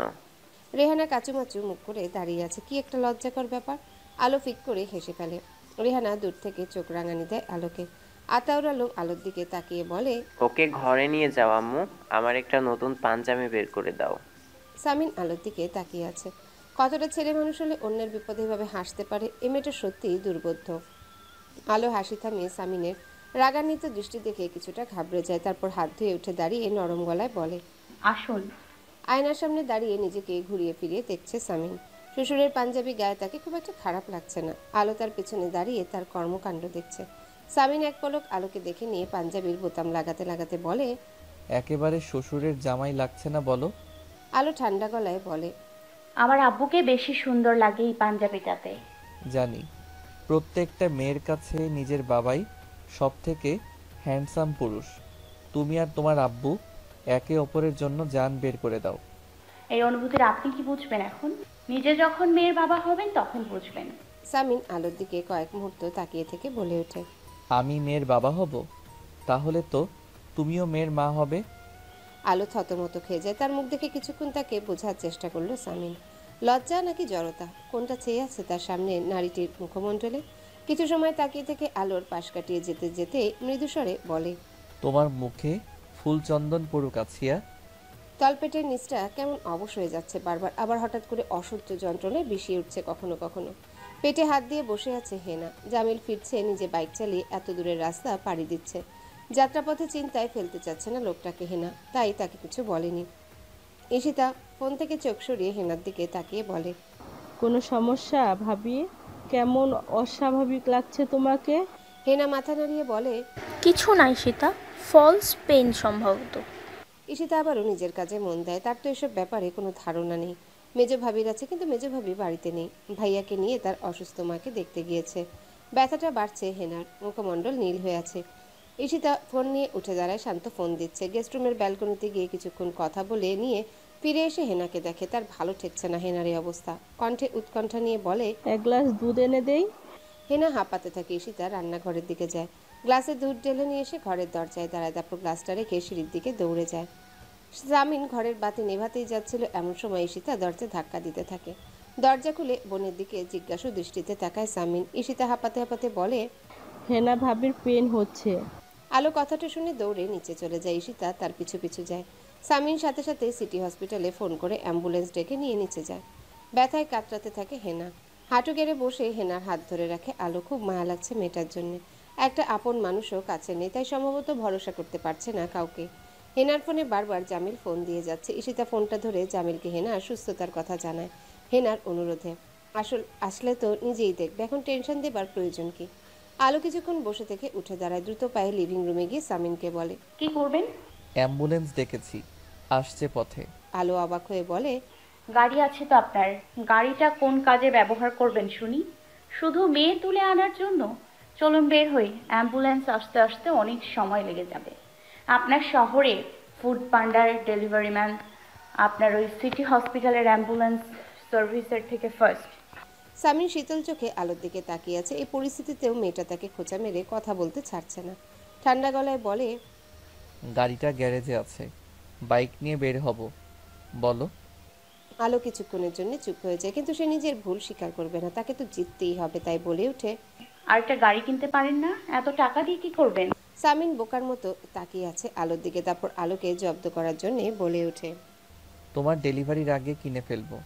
রেহানা কাচুমাচু মুখ করে দাঁড়িয়ে আছে। কি একটা লজ্জাকর ব্যাপার। আলো ফিক করে হেসে ফেলে। রেহানা দূর থেকে চোখ রাঙানি দেয় আলোকে। আতাউর আলম আলোর দিকে তাকিয়ে বলে, ওকে ঘরে নিয়ে যাও আম্মু, আমার একটা নতুন পাঞ্জাবি বের করে দাও। সামিন আলোর দিকে তাকিয়ে আছে। কতটা ছেলে মানুষ হলে অন্যের বিপদে এভাবে হাসতে পারে? এ মেয়েটা সত্যিই দুর্বোধ্য। আলো হাসি থামিয়ে সামিনের রাগান্বিত দৃষ্টি দেখে কিছুটা ঘাবড়ে যায়। তারপর হাত ধুয়ে উঠে দাঁড়িয়ে নরম গলায় বলে, আসুন। আয়নার সামনে দাঁড়িয়ে নিজেকে ঘুরিয়ে ফিরিয়ে দেখছে সামিন। শ্বশুরের পাঞ্জাবি গায়ে তাকে খুব একটা খারাপ লাগছে না। আলো তার পেছনে দাঁড়িয়ে তার কর্মকাণ্ড দেখছে। সামিন এক পলক আলোকে দেখে নিয়ে পাঞ্জাবির বোতাম লাগাতে লাগাতে বলে, একেবারে শ্বশুরের জামাই লাগছে না বলো? আলো ঠান্ডা গলায় বলে, আমার আব্বুকে বেশি সুন্দর লাগে এই পাঞ্জাবিটাতে। জানি, প্রত্যেকটা মেয়ের কাছে নিজের বাবাই সব থেকে হ্যান্ডসাম পুরুষ। তুমি আর তোমার আব্বু একে অপরের জন্য জান বের করে দাও। এই অনুভূতির আপনি কি বুঝবেন এখন? নিজে যখন মেয়ের বাবা হবেন তখন বুঝবেন। সামিন আলোর দিকে কয়েক মুহূর্ত তাকিয়ে থেকে বলে ওঠে, আমি মেয়ের বাবা হব? তাহলে তো তুমিও মেয়ের মা হবে। আলো থতমত খেয়ে যায়। তার মুখ দেখে কিছুক্ষণ তাকে বোঝার চেষ্টা করলো সামিন। লজ্জা নাকি জড়তা, কোনটা চেয়ে আছে তার সামনে নারীটির মুখমণ্ডলে? কিছু সময় তাকিয়ে থেকে আলোর পাশ কাটিয়ে যেতে যেতে মৃদুস্বরে বলে, তোমার মুখে ফুলচন্দন পড়ুক আছিয়া। তলপেটের নিচটা কেমন অবশ হয়ে যাচ্ছে বারবার, আবার হঠাৎ করে অসহ্য যন্ত্রণায় বিষিয়ে উঠছে কখনো কখনো। পেটে হাত দিয়ে বসে আছে হেনা। জামিল ফিরছে, নিজে বাইক চালিয়ে এত দূরের রাস্তা পাড়ি দিচ্ছে। যাত্রাপথে চিন্তায় ফেলতে চাচ্ছে না লোকটাকে হেনা, তাই তাকে কিছু বলেনি। ঈশিতা ফোন থেকে চোখ সরিয়ে হেনার দিকে তাকিয়ে বলে, কোনো সমস্যা ভাবি? কেমন অস্বাভাবিক লাগছে তোমাকে? হেনা মাথা নাড়িয়ে বলে, কিছু নাই সীতা, ফলস পেন সম্ভবত। ঈশিতা আবারও নিজের কাজে মন দেয়। তার তো এসব ব্যাপারে কোনো ধারণা নেই। মেজ ভাবির আছে, কিন্তু মেজ ভাবি বাড়িতে নেই। ভাইয়াকে নিয়ে তার অসুস্থ মাকে দেখতে গিয়েছে। ব্যথাটা বাড়ছে হেনার, মুখমণ্ডল নীল হয়ে আছে। ঈশিতা ফোন নিয়ে উঠে দাঁড়ায়, শান্ত ফোন দিচ্ছে। গেস্ট রুমের ব্যালকনিতে গিয়ে কিছুক্ষণ কথা বলে নিয়ে ফিরে এসে হেনাকে দেখে। তার ভালো ঠেকছে না হেনার এই অবস্থা। কণ্ঠে উৎকণ্ঠা নিয়ে বলে, এক গ্লাস দুধ এনে দেই? হেনা হাঁপাতে থাকে। ঈশিতা রান্নাঘরের দিকে যায়, গ্লাসে দুধ ঢেলে নিয়ে এসে ঘরের দরজায় দাঁড়ায়। তারপর গ্লাসটা রেখে সিঁড়ির দিকে দৌড়ে যায়। সামিন ঘরের বাতি নেভাতেই যাচ্ছিল, এমন সময় ঈশিতা দরজা ধাক্কা দিতে থাকে। দরজা খুলে বোনের দিকে জিজ্ঞাসু দৃষ্টিতে তাকায় সামিন। ঈশিতা হাঁপাতে হাঁপাতে বলে, হেনা ভাবির পেন হচ্ছে। আলো কথাটা শুনে দৌড়ে নিচে চলে যায়। ঈশিতা তার পিছু পিছু যায়। সামিন সাথে সাথে সিটি হসপিটালে ফোন করে অ্যাম্বুলেন্স ডেকে নিয়ে নিচে যায়। ব্যথায় কাতরাতে থাকে হেনা। হাঁটু গেড়ে বসে হেনার হাত ধরে রাখে আলো। খুব মায়া লাগছে মেয়েটার জন্য। একটা আপন মানুষও কাছে নেই, তাই সম্ভবত ভরসা করতে পারছে না কাউকে। হেনার ফোনে বারবার জামিল ফোন দিয়ে যাচ্ছে। ঈশিতা ফোনটা ধরে জামিলকে হেনার সুস্থতার কথা জানায়, হেনার অনুরোধে। আসলে তো নিজেই দেখবে, এখন টেনশন দেবার প্রয়োজন কি? আলো কিছুক্ষণ বসে থেকে উঠে দাঁড়ায়। দ্রুত পায়ে লিভিং রুমে গিয়ে সামিনকে বলে, কি করবেন? অ্যাম্বুলেন্স ডেকেছি, আসছে পথে। আলো অবাক হয়ে বলে, গাড়ি আছে তো আপনার, গাড়িটা কোন কাজে ব্যবহার করবেন শুনি? শুধু মেয়ে তুলে আনার জন্য? চলুন বের হই, অ্যাম্বুলেন্স আসতে আসতে অনেক সময় লেগে যাবে। আপনার শহরে ফুড পান্ডার ডেলিভারি ম্যান আপনার ওই সিটি হসপিটালের অ্যাম্বুলেন্স সার্ভিসের থেকে ফার্স্ট। সামিন শীতল চোখে আলোর দিকে তাকিয়ে আছে। এই পরিস্থিতিতেও মেয়েটা তাকে খোঁচা মেরে কথা বলতে ছাড়ছে না। ঠান্ডা গলায় বলে, গাড়িটা গ্যারেজে আছে, বাইক নিয়ে বের হব। বলো। আলো কিছুক্ষণের জন্য চুপ হয়ে যায়, কিন্তু সে নিজের ভুল স্বীকার করবে না। তাকে তো জিততেই হবে, তাই বলে ওঠে, আর একটা গাড়ি কিনতে পারেন না? এত টাকা দিয়ে কি করবেন? সামিন বোকার মতো তাকিয়ে আছে আলোর দিকে। তারপর আলোকে জব্দ করার জন্য বলে ওঠে, তোমার ডেলিভারির আগে কিনে ফেলবো,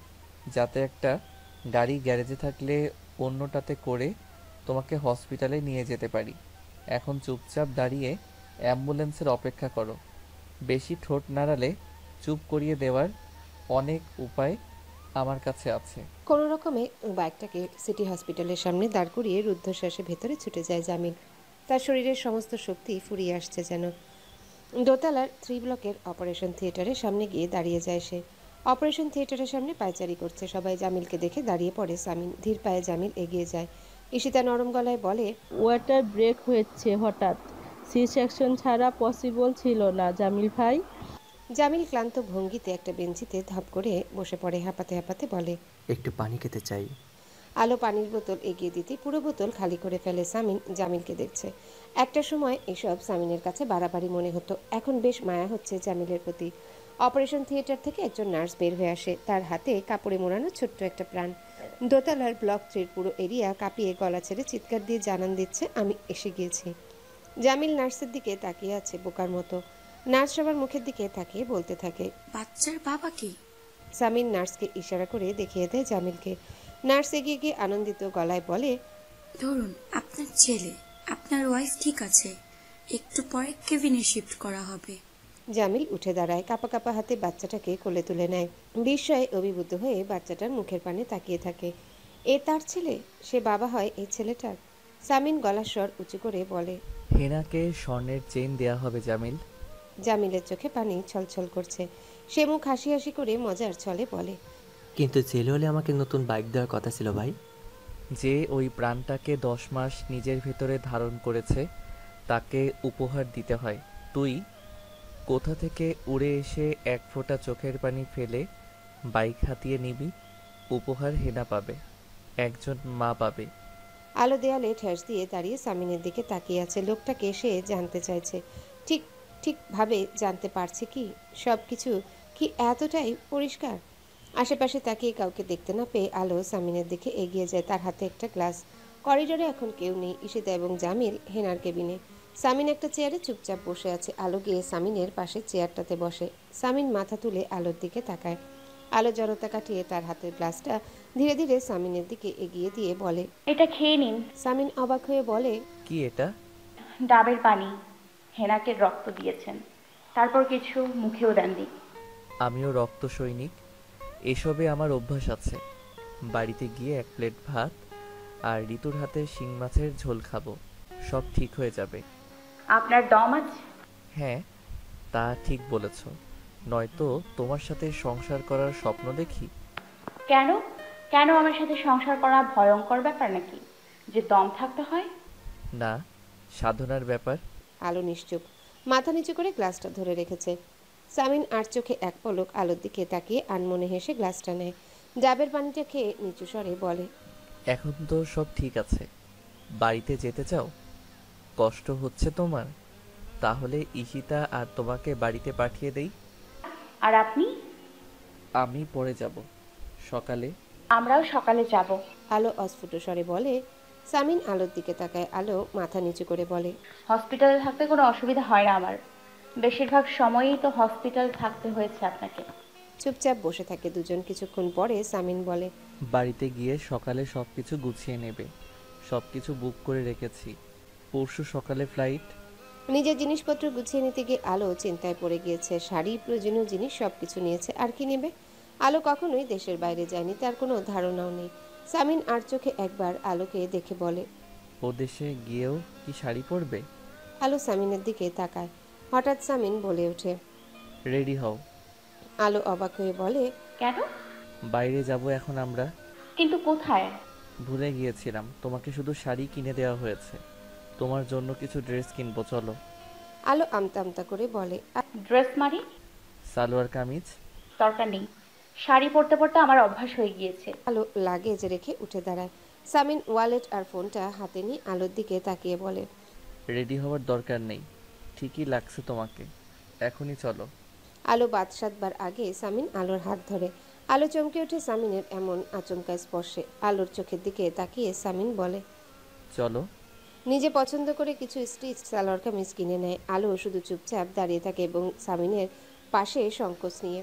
যাতে একটা গাড়ি গ্যারেজে থাকলে অন্যটাতে করে তোমাকে হসপিটালে নিয়ে যেতে পারি। এখন চুপচাপ দাঁড়িয়ে অ্যাম্বুলেন্সের অপেক্ষা করো। বেশি ঠোঁট নাড়ালে চুপ করিয়ে দেওয়ার অনেক উপায় আমার কাছে আছে। কোনো রকমে বাইকটাকে সিটি হসপিটালের সামনে দাঁড় করিয়ে রুদ্ধশ্বাসে ভেতরে ছুটে যায় জামিল। তার শরীরের সমস্ত শক্তি ফুরিয়ে আসছে যেন। দোতলার 3 ব্লকের অপারেশন থিয়েটারের সামনে গিয়ে দাঁড়িয়ে যায় সে। অপারেশন থিয়েটারের সামনে পায়চারি করছে সবাই। জামিলকে দেখে দাঁড়িয়ে পড়ে সামিন। ধীর পায়ে জামিল এগিয়ে যায়। ঈশিতা নরম গলায় বলে, ওয়াটার ব্রেক হয়েছে হঠাৎ, সি সেকশন ছাড়া পসিবল ছিল না জামিল ভাই। জামিল ক্লান্ত ভঙ্গিতে একটা বেঞ্চিতে ধপ করে বসে পড়ে। হাঁপাতে হাঁপাতে বলে, একটু পানি খেতে চাই। আলো পানির বোতল এগিয়ে দিতে পুরো বোতল খালি করে ফেলে। সামিন জামিলকে দেখছে। একটা সময় এসব সামিনের কাছে বাড়াবাড়ি মনে হতো, এখন বেশ মায়া হচ্ছে জামিলের প্রতি। অপারেশন থিয়েটার থেকে একজন নার্স বের হয়ে আসে, তার হাতে কাপড়ে মোড়ানো ছোট্ট একটা প্রাণ। দোতলার ব্লক 3 পুরো এরিয়া কাঁপিয়ে গলা ছেড়ে চিৎকার দিয়ে জানান দিচ্ছে, আমি এসে গিয়েছি। জামিল নার্সের দিকে তাকিয়ে আছে বোকার মতো। নার্স সবার মুখের দিকে তাকিয়ে বলতে থাকে, বাচ্চার বাবা কি? সামিন নার্সকে ইশারা করে দেখিয়ে দেয় জামিলকে। নার্স এগিয়ে গিয়ে আনন্দিত গলায় বলে, ধরুন আপনার ছেলে, আপনার ওয়াইফ ঠিক আছে, একটু পরে কেবিনে শিফট করা হবে। জামিল উঠে দাঁড়ায়, কাঁপা কাঁপা হাতে বাচ্চাটাকে কোলে তুলে নেয়। বিস্ময়ে অভিভূত হয়ে বাচ্চাটার মুখের পানে তাকিয়ে থাকে। এ তার ছেলে? সে বাবা হয় এই ছেলেটার? সামিন গলার স্বর উঁচু করে বলে, হেনাকে স্বর্ণের চেইন দেয়া হবে জামিল। জামিলের চোখে পানি ছলছল করছে। সে মুখ হাসি হাসি করে মজার ছলে বলে, কিন্তু ছেলে হলে আমাকে নতুন বাইক দেওয়ার কথা ছিল ভাই। যে ওই প্রাণটাকে 10 মাস নিজের ভেতরে ধারণ করেছে তাকে উপহার দিতে হয়। তুই কোথা থেকে উড়ে এসে এক ফোঁটা চোখের পানি ফেলে বাইক হাতিয়ে নিবি? উপহার হেনা পাবে, একজন মা পাবে। আলো দেয়ালে ঠেস দিয়ে দাঁড়িয়ে সামিনের দিকে তাকিয়ে আছে। লোকটাকে সে জানতে চাইছে, ঠিকভাবে জানতে পারছে কি? সব কিছু কি এতটাই পরিষ্কার? আশেপাশে তাকিয়ে কাউকে দেখতে না পেয়ে আলো সামিনের দিকে এগিয়ে যায়। তার হাতে একটা গ্লাস। করিডোরে এখন কেউ নেই। ঈশিতা এবং জামিল হেনার কেবিনে। সামিন একটা চেয়ারে চুপচাপ বসে আছে। আলো গিয়ে সামিনের পাশে চেয়ারটাতে বসে। সামিন মাথা তুলে আলোর দিকে তাকায়। আলো জড়তা কাটিয়ে তার হাতের গ্লাসটা ধীরে ধীরে সামিনের দিকে এগিয়ে দিয়ে বলে, এটা খেয়ে নিন। সামিন অবাক হয়ে বলে, কি এটা? ডাবের পানি। হেনাকে রক্ত দিয়েছেন, তারপর কিছু মুখেও দেননি। আমিও রক্ত সৈনিক, এসবে আমার অভ্যাস আছে। বাড়িতে গিয়ে 1 প্লেট ভাত আর ঋতুর হাতের শিং মাছের ঝোল খাবো, সব ঠিক হয়ে যাবে। আপনার দম আছে? হ্যাঁ, তা ঠিক বলেছ। নয়তো তোমার সাথে সংসার করার স্বপ্ন দেখি। কেন? কেন আমার সাথে সংসার করা ভয়ঙ্কর ব্যাপার নাকি, যে দম থাকতে হয়? না, সাধনার ব্যাপার। আলো নিশ্চুপ, মাথা নিচু করে গ্লাসটা ধরে রেখেছে। সামিন আর চোখে এক পলক আলোর দিকে তাকিয়ে আনমনে হেসে গ্লাসটা নেয়। ডাবের পানিটা খেয়ে নিচু স্বরে বলে, এখন তো সব ঠিক আছে। বাড়িতে যেতে চাও? কষ্ট হচ্ছে তোমার? তাহলে ঈশিতা আর তোমাকে বাড়িতে পাঠিয়ে দেই। আর আপনি? আমি পরে যাব, সকালে। আমরাও সকালে যাব। আলো অস্ফুট স্বরে বলে। সামিন আলোর দিকে তাকায়। আলো মাথা নিচু করে বলে, হসপিটালে থাকতে কোনো অসুবিধা হয় না আমার। বেশিরভাগ সময়ই তো হসপিটালে থাকতে হয়েছে আপনাকে। চুপচাপ বসে থাকে দুজন। কিছুক্ষণ পরে সামিন বলে, বাড়িতে গিয়ে সকালে সবকিছু গুছিয়ে নেবে। সবকিছু বুক করে রেখেছি, পরশু সকালে ফ্লাইট। নিজের জিনিসপত্র গুছিয়ে নিতে গিয়ে আলো চিন্তায় পড়ে গিয়েছে। শাড়ি, প্রয়োজনীয় জিনিস সবকিছু নিয়েছে, আর কি নেবে? আলো কখনোই দেশের বাইরে যায়নি, তার কোনো ধারণাও নেই। সামিন আর চোখে একবার আলোকে দেখে বলে, ও দেশে গিয়েও কি শাড়ি পরবে? আলো সামিনের দিকে তাকায়। হঠাৎ সামিন বলে ওঠে, রেডি হও। আলো অবাক হয়ে বলে, কেন? বাইরে যাব এখন আমরা। কিন্তু কোথায়? ভুলে গিয়েছিলাম, তোমাকে শুধু শাড়ি কিনে দেওয়া হয়েছে। তোমার জন্য কিছু ড্রেস কিনবো, চলো। আলো আমতা আমতা করে বলে, ড্রেস মারি? সালোয়ার কামিজ। দরকার নেই, শাড়ি পরতে পরতে আমার অভ্যাস হয়ে গিয়েছে। আলো লাগেজ রেখে উঠে দাঁড়ায়। সামিন ওয়ালেট আর ফোনটা হাতে নিয়ে আলোর দিকে তাকিয়ে বলে, রেডি হওয়ার দরকার নেই, ঠিকই লাগছে তোমাকে, এখনই চলো। আলো 5-7 বার আগে সামিন আলোর হাত ধরে। আলো চমকে ওঠে সামিনের এমন আচমকা স্পর্শে। আলোর চোখের দিকে তাকিয়ে সামিন বলে, চলো। নিজে পছন্দ করে কিছু স্টিচ সালোয়ার কামিজ কিনে নেয়। আলো শুধু চুপচাপ দাঁড়িয়ে থাকে এবং সামিনের পাশে সংকোচ নিয়ে।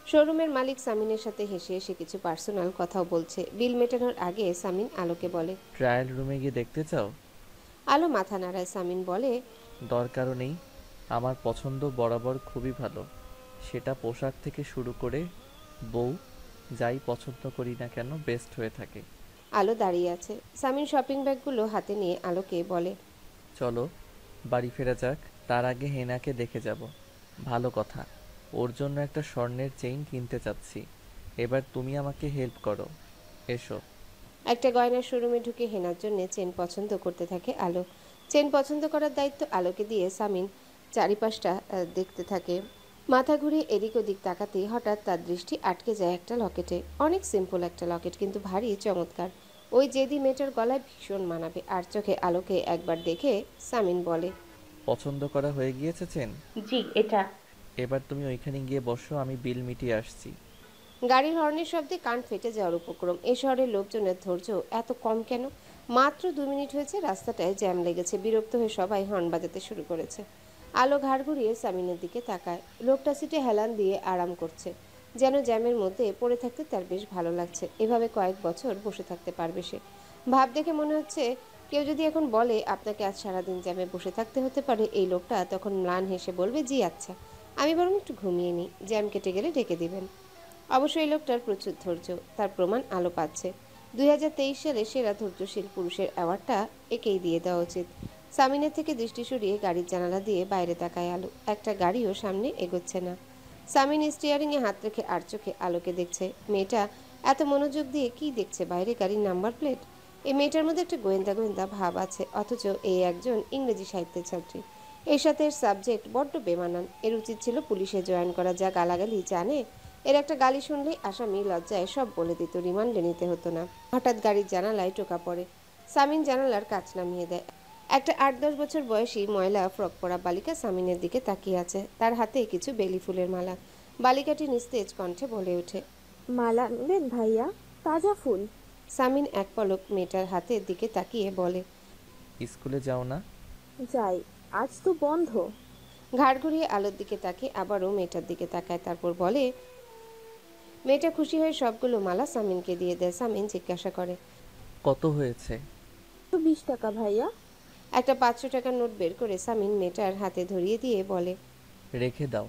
শোরুমের মালিক সামিনের সাথে হেসে হেসে কিছু পার্সোনাল কথাও বলছে। বিল মেটানোর আগে সামিন আলোকে বলে, ট্রায়াল রুমে গিয়ে দেখতে চাও? আলো মাথা নাড়ায়। সামিন বলে, দরকারও নেই, আমার পছন্দ বরাবর খুবই ভালো। সেটা পোশাক থেকে শুরু করে বউ, যাই পছন্দ করি না কেন বেস্ট হয়ে থাকে। আলো দাঁড়িয়ে আছে। সামিন শপিং ব্যাগগুলো হাতে নিয়ে আলোকে বলে, চলো বাড়ি ফেরা যাক। তার আগে হেনাকে দেখে যাব। ভালো কথা, ওর জন্য একটা স্বর্ণের চেইন কিনতে চাচ্ছি। এবার তুমি আমাকে হেল্প করো, এসো। একটা গয়নার শোরুমে ঢুকে হেনার জন্য চেন পছন্দ করতে থাকে আলো। চেন পছন্দ করার দায়িত্ব আলোকে দিয়ে সামিন চারিপাশটা দেখতে থাকে। মাথা ঘুরিয়ে এদিক ওদিক তাকাতেই হঠাৎ তার দৃষ্টি আটকে যায় একটা লকেটে। অনেক সিম্পল একটা লকেট, কিন্তু ভারী চমৎকার। ওই জেদি মেয়েটার গলায় ভীষণ মানাবে। আর চোখে আলোকে একবার দেখে সামিন বলে, পছন্দ করা হয়ে গিয়েছে চেন? জি, এটা। এবার তুমি ওইখানে গিয়ে বসো, আমি বিল মিটিয়ে আসছি। গাড়ির হর্নের শব্দে কান ফেটে যাওয়ার উপক্রম। এ শহরের লোকজনের ধৈর্য এত কম কেন? মাত্র 2 মিনিট হয়েছে রাস্তাটায় জ্যাম লেগেছে। বিরক্ত হয়ে সবাই হর্ন বাজাতে শুরু করেছে। আলো ঘাড় ঘুরিয়ে সামিনের দিকে তাকায়। লোকটা সিটে হেলান দিয়ে আরাম করছে, যেন জ্যামের মধ্যে পড়ে থাকতে তার বেশ ভালো লাগছে। এভাবে কয়েক বছর বসে থাকতে পারবে সে। ভাব দেখে মনে হচ্ছে কেউ যদি এখন বলে আপনাকে আজ সারাদিন জ্যামে বসে থাকতে হতে পারে, এই লোকটা তখন ম্লান হেসে বলবে, জি আচ্ছা, আমি বরং একটু ঘুমিয়ে নিই, জ্যাম কেটে গেলে ডেকে দিবেন। অবশ্যই এই লোকটার প্রচুর ধৈর্য, তার প্রমাণ আলো পাচ্ছে। 2023 সালে সেরা ধৈর্যশীল পুরুষের অ্যাওয়ার্ডটা একেই দিয়ে দেওয়া উচিত। সামিনের থেকে দৃষ্টি সরিয়ে গাড়ির জানালা দিয়ে বাইরে তাকায় আলো। একটা গাড়িও সামনে এগোচ্ছে না। সামিন স্টিয়ারিংয়ে হাত রেখে আর চোখে আলোকে দেখছে। মেয়েটা এত মনোযোগ দিয়ে কি দেখছে? বাইরে গাড়ির নাম্বার প্লেট। এই মেয়েটার মধ্যে একটা গোয়েন্দা গোয়েন্দা ভাব আছে, অথচ এই একজন ইংরেজি সাহিত্যের ছাত্রী। এর সাথে এর সাবজেক্ট বড্ড বেমানান। এর উচিত ছিল পুলিশে জয়েন করা। যা গালাগালি জানে, এর একটা গালি শুনলেই আসামি লজ্জায় সব বলে দিত, রিমান্ডে নিতে হতো না। হঠাৎ গাড়ির জানালায় টোকা পড়ে। সামিন জানালার কাচ নামিয়ে দেয়। একটা 8-10 বছর বয়সী ময়লা ফ্রক পরা বালিকা সামিনের দিকে তাকিয়ে আছে। তার হাতে কিছু বেলি ফুলের মালা। বালিকাটি নিস্তেজ কণ্ঠে বলে ওঠে, মালা নেবেন ভাইয়া? তাজা ফুল। সামিন এক পলক মেয়েটার হাতের দিকে তাকিয়ে বলে, স্কুলে যাও না? যাই, আজ তো বন্ধ। ঘাড় ঘুরিয়ে আলোর দিকে তাকিয়ে আবারও মেয়েটার দিকে তাকায়, তারপর বলে। মেয়েটা খুশি হয়ে সবগুলো মালা সামিনকে দিয়ে দেয়। সামিন জিজ্ঞাসা করে, কত হয়েছে? 20 টাকা ভাইয়া। একটা 500 টাকার নোট বের করে সামিন মেয়েটার হাতে ধরিয়ে দিয়ে বলে, রেখে দাও।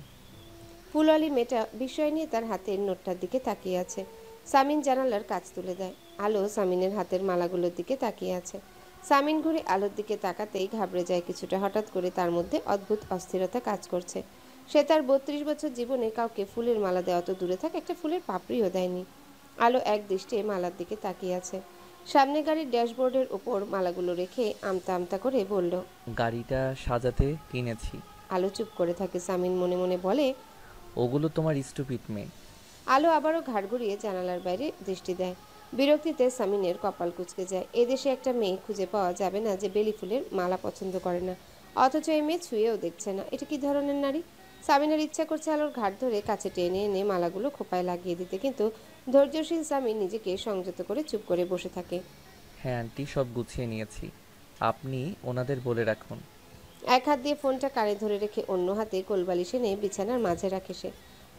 ফুলওয়ালি মেয়েটা বিস্ময় নিয়ে তার হাতের নোটটার দিকে তাকিয়ে আছে। সামিন জানালার কাচ তুলে দেয়। আলো সামিনের হাতের মালাগুলোর দিকে তাকিয়ে আছে। সামিন ঘুরে আলোর দিকে তাকাতেই ঘাবড়ে যায় কিছুটা। হঠাৎ করে তার মধ্যে অদ্ভুত অস্থিরতা কাজ করছে। সে তার 32 বছর জীবনে কাউকে ফুলের মালা দেওয়া তো দূরে থাক, একটা ফুলের পাপড়িও দেয়নি। আলো এক দৃষ্টিতে মালার দিকে তাকিয়ে আছে। সামনে গাড়ির ড্যাশবোর্ডের ওপর মালাগুলো রেখে আমতা আমতা করে বলল, গাড়িটা সাজাতে কিনেছি। আলো চুপ করে থাকে। সামিন মনে মনে বলে, ওগুলো তোমার স্টুপিড মেয়ে। আলো আবারও ঘাড় ঘুরিয়ে জানালার বাইরে দৃষ্টি দেয়। বিরক্তিতে সামিনের কপাল কুঁচকে যায়। এদেশে একটা মেয়ে খুঁজে পাওয়া যাবে না যে বেলি ফুলের মালা পছন্দ করে না, অথচ এই মেয়ে ছুঁয়েও দেখছে না। এটা কি ধরনের নারী? সামিনের ইচ্ছা করছে আলোর ঘাট ধরে কাছে টেনে এনে মালাগুলো খোপায় লাগিয়ে দিতে, কিন্তু ধৈর্যশীল সামিন নিজেকে সংযত করে চুপ করে বসে থাকে। হ্যাঁ আন্টি, সব গুছিয়ে নিয়েছি, আপনি ওনাদের বলে রাখুন। এক হাত দিয়ে ফোনটা কানে ধরে রেখে অন্য হাতে কোলবালিশ এনে বিছানার মাঝে রাখে সে।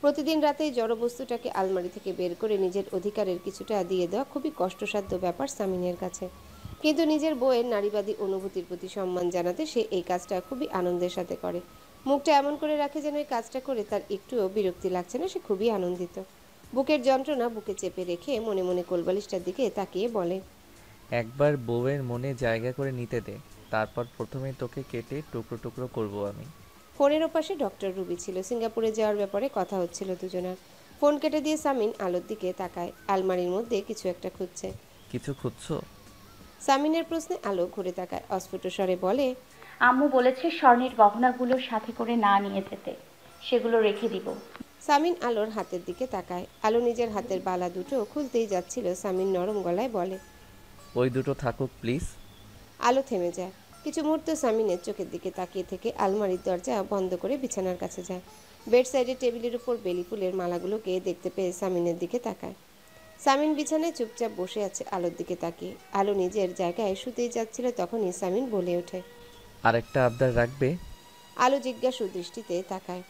প্রতিদিন রাতে জড়বস্তুটাকে আলমারি থেকে বের করে নিজের অধিকারের কিছুটা দিয়ে দেওয়া খুবই কষ্টসাধ্য ব্যাপার সামিনের কাছে, কিন্তু নিজের বউয়ের নারীবাদী অনুভূতির প্রতি সম্মান জানাতে সে এই কাজটা খুবই আনন্দের সাথে করে। মুখটা এমন করে রাখে যেন এই কাজটা করে তার একটুও বিরক্তি লাগছে না, সে খুবই আনন্দিত। বুকের যন্ত্রণা বুকে চেপে রেখে মনে মনে কোলবালিশটার দিকে তাকিয়ে বলে, একবার বউয়ের মনে জায়গা করে নিতে দে, তারপর প্রথমে তোকে কেটে টুকরো টুকরো করব আমি। ফোনের ওপাশে ডক্টর রুবি ছিল। সিঙ্গাপুরে যাওয়ার ব্যাপারে কথা হচ্ছিল দুজনের। ফোন কেটে দিয়ে সামিন আলোর দিকে তাকায়। আলমারির মধ্যে কিছু একটা খুঁজছে। কিছু খুঁজছো? সামিনের প্রশ্নে আলো ঘুরে তাকায়। অস্ফুট স্বরে বলে, আম্মু বলেছে স্বর্ণের গহনাগুলো সাথে করে না নিয়ে যেতে, সেগুলো রেখে দিব। সামিন আলোর হাতের দিকে তাকায়। আলো নিজের হাতের বালা দুটো খুলতেই যাচ্ছিল। সামিন নরম গলায় বলে, ওই দুটো থাকুক প্লিজ। আলো থেমে যায়। কিছু মুহূর্ত সামিনের চোখের দিকে তাকিয়ে থেকে আলমারির দরজা বন্ধ করে বিছানার কাছে যায়। বেড সাইডে টেবিলের উপর বেলি ফুলের মালাগুলোকে দেখতে পেয়ে সামিনের দিকে তাকায়। সামিন বিছানায় চুপচাপ বসে আছে আলোর দিকে তাকিয়ে। আলো নিজের জায়গায় শুতেই যাচ্ছিল, তখনই সামিন বলে ওঠে, আরেকটা আবদার রাখবে? আলো জিজ্ঞাসু দৃষ্টিতে তাকায়।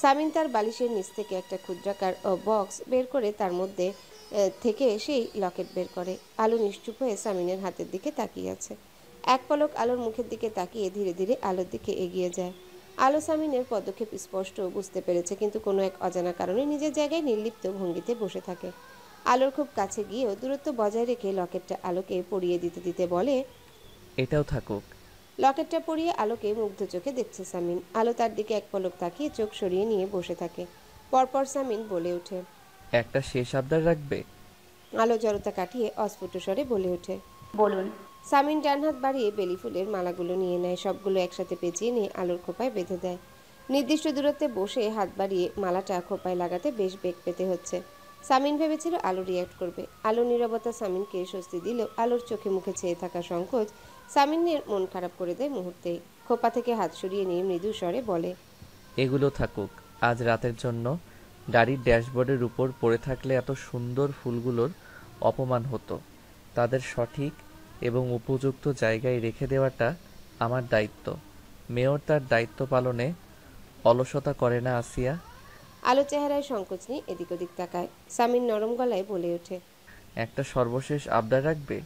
সামিন তার বালিশের নিচ থেকে একটা ক্ষুদ্রাকার বক্স বের করে তার মধ্যে থেকে সেই লকেট বের করে। আলো নিশ্চুপ হয়ে সামিনের হাতের দিকে তাকিয়ে আছে। এক পলক আলোর মুখের দিকে তাকিয়ে ধীরে ধীরে আলোর দিকে এগিয়ে যায়। আলো সামিনের পদক্ষেপ স্পষ্ট বুঝতে পেরেছে, কিন্তু কোনো এক অজানা কারণে নিজের জায়গায় নির্লিপ্ত ভঙ্গিতে বসে থাকে। আলোর খুব কাছে গিয়েও দূরত্ব বজায় রেখে লকেটটা আলোকে পরিয়ে দিতে দিতে বলে, এটাও থাকুক। লকেটটা পরিয়ে আলোকে মুগ্ধ চোখে দেখছে সামিন। আলো তার দিকে এক পলক তাকিয়ে চোখ সরিয়ে নিয়ে বসে থাকে। পরপর সামিন বলে ওঠে, একটা শেষ আবদার রাখবে? আলো জড়তা কাটিয়ে অস্ফুট স্বরে বলে ওঠে, বলুন। সামিন ডান হাত বাড়িয়ে বেলি ফুলের মালাগুলো নিয়ে নেয়। সবগুলো একসাথে পেঁচিয়ে নিয়ে আলোর খোপায় বেঁধে দেয়। নির্দিষ্ট দূরত্বে বসে হাত বাড়িয়ে মালাটা খোপায় লাগাতে বেশ বেগ পেতে হচ্ছে। সামিন ভেবেছিল আলো রিয়াক্ট করবে। আলো নীরবতা সামিনকে স্বস্তি দিলেও আলোর চোখে মুখে চেয়ে থাকা সংকোচ সামিনের মন খারাপ করে দেয় মুহূর্তেই। খোপা থেকে হাত সরিয়ে নিয়ে মৃদু স্বরে বলে, এগুলো থাকুক আজ রাতের জন্য। গাড়ির ড্যাশবোর্ডের উপর পড়ে থাকলে এত সুন্দর ফুলগুলোর অপমান হতো। তাদের সঠিক এবং উপযুক্ত জায়গায় রেখে দেওয়াটা আমার দায়িত্ব। মেয়র তার দায়িত্ব পালনে অলসতা করে না আসিয়া। আলো চেহারায় সংকোচ নিয়ে এদিক ওদিক তাকায়। সামিন নরম গলায় বলে ওঠে, একটা সর্বশেষ আবদার রাখবে?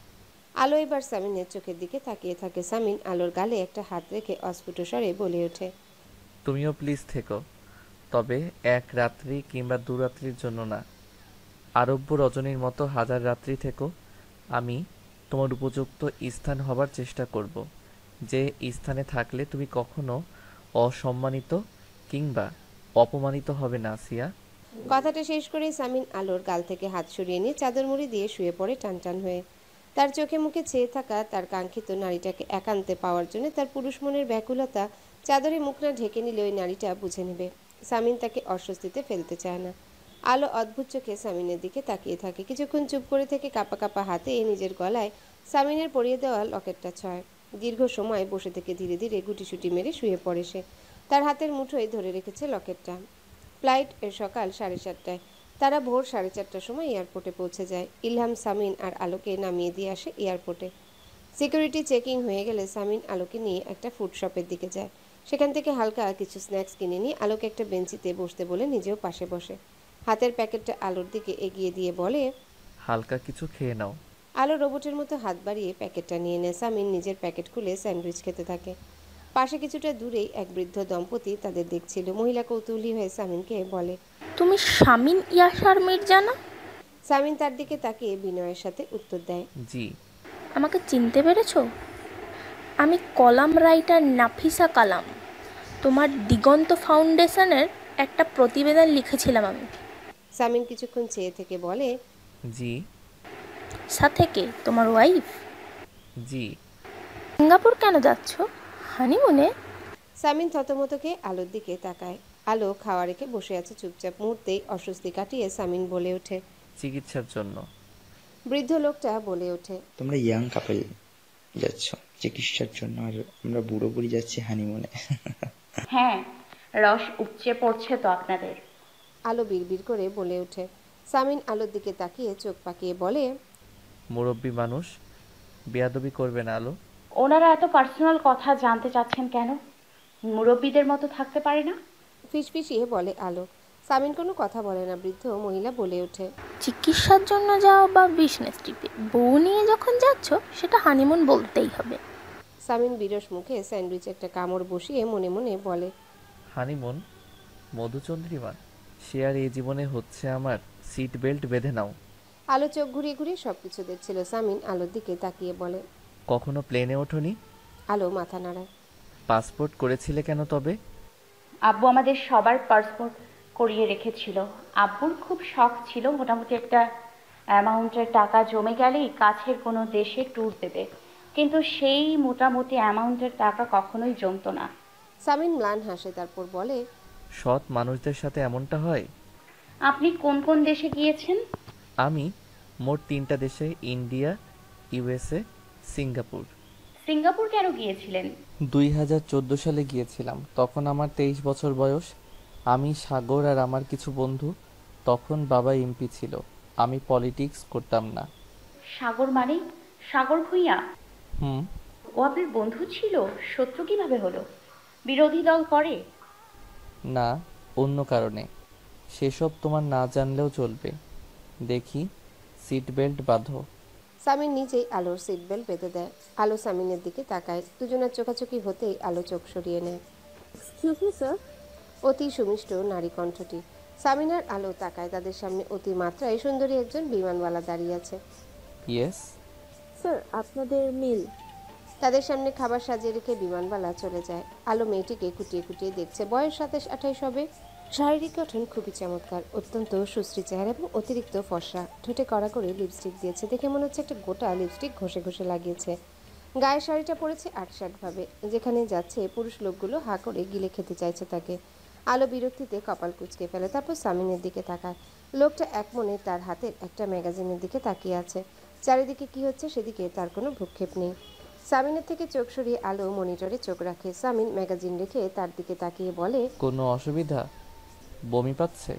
আলো এবার সামিনের চোখের দিকে তাকিয়ে থাকে। সামিন আলোর গালে একটা হাত রেখে অস্ফুট স্বরে বলে ওঠে, তুমিও প্লিজ থেকো, তবে এক রাত্রি কিংবা 2 রাত্রির জন্য না। আরব্য রজনীর মতো 1000 রাত্রি থেকো, আমি তোমার উপযুক্ত স্থান হবার চেষ্টা করব, যে স্থানে থাকলে তুমি কখনো অসম্মানিত কিংবা অপমানিত হবে না আসিয়া। কথাটা শেষ করে সামিন আলোর গাল থেকে হাত সরিয়ে নিয়ে চাদর মুড়ি দিয়ে শুয়ে পড়ে টান টান হয়ে। তার চোখে মুখে চেয়ে থাকা তার কাঙ্ক্ষিত নারীটাকে একান্তে পাওয়ার জন্য তার পুরুষ মনের ব্যাকুলতা চাদরে মুখ না ঢেকে নিলে ওই নারীটা বুঝে নেবে। সামিন তাকে অস্বস্তিতে ফেলতে চায় না। আলো অদ্ভুত চোখে সামিনের দিকে তাকিয়ে থাকে। কিছুক্ষণ চুপ করে থেকে কাঁপা কাঁপা হাতে নিজের গলায় সামিনের পরিয়ে দেওয়া লকেটটা ছয়। দীর্ঘ সময় বসে থেকে ধীরে ধীরে গুটিসুটি মেরে শুয়ে পড়ে সে। তার হাতের মুঠোয় ধরে রেখেছে লকেটটা। ফ্লাইট এর সকাল 7:30টায়। তারা ভোর 4:30টার সময় এয়ারপোর্টে পৌঁছে যায়। ইলহাম সামিন আর আলোকে নামিয়ে দিয়ে আসে এয়ারপোর্টে। সিকিউরিটি চেকিং হয়ে গেলে সামিন আলোকে নিয়ে একটা ফুড শপের দিকে যায়। সেখান থেকে হালকা কিছু স্ন্যাক্স কিনে নিয়ে আলোকে একটা বেঞ্চিতে বসতে বলে নিজেও পাশে বসে। হাতের প্যাকেটটা আলোর দিকে এগিয়ে দিয়ে বলে, হালকা কিছু খেয়ে নাও। আলো রোবটের মতো হাত বাড়িয়ে প্যাকেটটা নিয়ে নেয়। সামিন নিজের প্যাকেট খুলে স্যান্ডউইচ খেতে থাকে। পাশে কিছুটা দূরেই এক বৃদ্ধ দম্পতি তাদের দেখছিল। মহিলা কৌতূহলী হয়ে সামিনকে বলে, তুমি শামিন ইয়াসার মির্জা না? সামিন তার দিকে তাকিয়ে বিনয়ের সাথে উত্তর দেয়, জি। আমাকে চিনতে পেরেছো? আমি কলাম রাইটার নাফিসা কালাম। তোমার দিগন্ত ফাউন্ডেশনের একটা প্রতিবেদন লিখেছিলাম আমি। সামিন কিছুক্ষণ চেয়ে থেকে বলে, জি। সাথে কে? তোমার ওয়াইফ? জি। সিঙ্গাপুর কেন যাচ্ছ? হানিমুনে? সামিন থতমতকে আলোর দিকে তাকায়। আলো খাওয়া রেখে বসে আছে চুপচাপ। মুহূর্তেই অস্বস্তি কাটিয়ে সামিন বলে ওঠে, চিকিৎসার জন্য। বৃদ্ধ লোকটা বলে ওঠে, তোমরা ইয়াং কাপল যাচ্ছ চিকিৎসার জন্য, আর আমরা বুড়ো বুড়ি যাচ্ছি হানিমুনে। হ্যাঁ, রস উপচে পড়ছে তো আপনাদের। আলো বিড়বিড় করে বলে ওঠে। সামিন আলোর দিকে তাকিয়ে চোখ পাকিয়ে বলে, মুরব্বী মানুষ, বেয়াদবি করবে না আলো। ওনারা এত পার্সোনাল কথা জানতে চাচ্ছেন কেন? মুরব্বীদের মতো থাকতে পারে না? ফিসফিসিয়ে বলে আলো। সামিন কোনো কথা বলে না। বৃদ্ধ মহিলা বলে ওঠে, চিকিৎসার জন্য যাও বা বিজনেস ট্রিপে, বউ নিয়ে যখন যাচ্ছ সেটা হানিমুন বলতেই হবে। সামিন বিরস মুখে স্যান্ডউইচ একটা কামড় বসিয়ে মনে মনে বলে, হানিমুন? মধুচন্দ্রিমা? সে আর এই জীবনে হচ্ছে আমার সিট বেল্ট বেঁধে নাও। আলো চোখ ঘুরিয়ে ঘুরিয়ে সবকিছু দেখছিল। সামিন আলোর দিকে তাকিয়ে বলে, কখনো প্লেনে ওঠোনি? আলো মাথা নাড়ায়। পাসপোর্ট করেছিলে কেন তবে? আব্বু আমাদের সবার পাসপোর্ট করিয়ে রেখেছিল। আব্বুর খুব শখ ছিল মোটামুটি একটা অ্যামাউন্টের টাকা জমে গেলেই কাছের কোনো দেশে ট্যুর দেবে, কিন্তু সেই মোটামুটি অ্যামাউন্টের টাকা কখনোই জমতো না। সামিন ম্লান হাসে, তারপর বলে, সৎ মানুষদের সাথে এমনটা হয়। আপনি কোন কোন দেশে গিয়েছেন? আমি মোট 3টা দেশে, ইন্ডিয়া, ইউএসএ, সিঙ্গাপুর। সিঙ্গাপুর কেন গিয়েছিলেন? 2014 সালে গিয়েছিলাম। তখন আমার 23 বছর বয়স। আমি, সাগর আর আমার কিছু বন্ধু। তখন বাবা এমপি ছিল। আমি পলিটিক্স করতাম না। সাগর মানে? সাগর ভূঁইয়া? হুম। ও আপনার বন্ধু ছিল? শত্রু কিভাবে হলো? বিরোধী দল করে? না, অন্য কারণে। সেসব তোমার না জানলেও চলবে। দেখি, সিট বেল্ট বাঁধো। সামিন নিজেই আলোর সিট বেল্ট বেঁধে দেয়। আলো সামিনের দিকে তাকায়। দুজনের চোখাচোখি হতেই আলো চোখ সরিয়ে নেয়। Excuse me sir. অতি সুমিষ্ট নারী কণ্ঠটি। সামিন আর আলো তাকায়। তাদের সামনে অতি মাত্রায় সুন্দরী একজন বিমানওয়ালা দাঁড়িয়ে আছে। ইয়েস স্যার, আপনাদের মিল। তাদের সামনে খাবার সাজিয়ে রেখে বিমানওয়ালা চলে যায়। আলো মেয়েটিকে খুঁটিয়ে খুঁটিয়ে দেখছে। বয়স 27-28 হবে। শারীরিক গঠন খুবই চমৎকার। অত্যন্ত সুশ্রী চেহারা এবং অতিরিক্ত ফর্সা। ঠোঁটে কড়া করে লিপস্টিক দিয়েছে। দেখে মনে হচ্ছে একটা গোটা লিপস্টিক ঘষে ঘষে লাগিয়েছে। গায়ের শাড়িটা পরেছে আটসাটভাবে। যেখানে যাচ্ছে পুরুষ লোকগুলো হা করে গিলে খেতে চাইছে তাকে। আলো বিরক্তিতে কপাল কুঁচকে ফেলে। তারপর সামিনের দিকে তাকায়। লোকটা একমনে তার হাতের একটা ম্যাগাজিনের দিকে তাকিয়ে আছে। চারিদিকে কি হচ্ছে সেদিকে তার কোনো ভ্রুক্ষেপ নেই। সামিনের থেকে চোখ সরিয়ে আলো মনিটরে চোখ রাখে। সামিন ম্যাগাজিন রেখে তার দিকে তাকিয়ে বলে, কোনো অসুবিধা? বমি পাচ্ছে?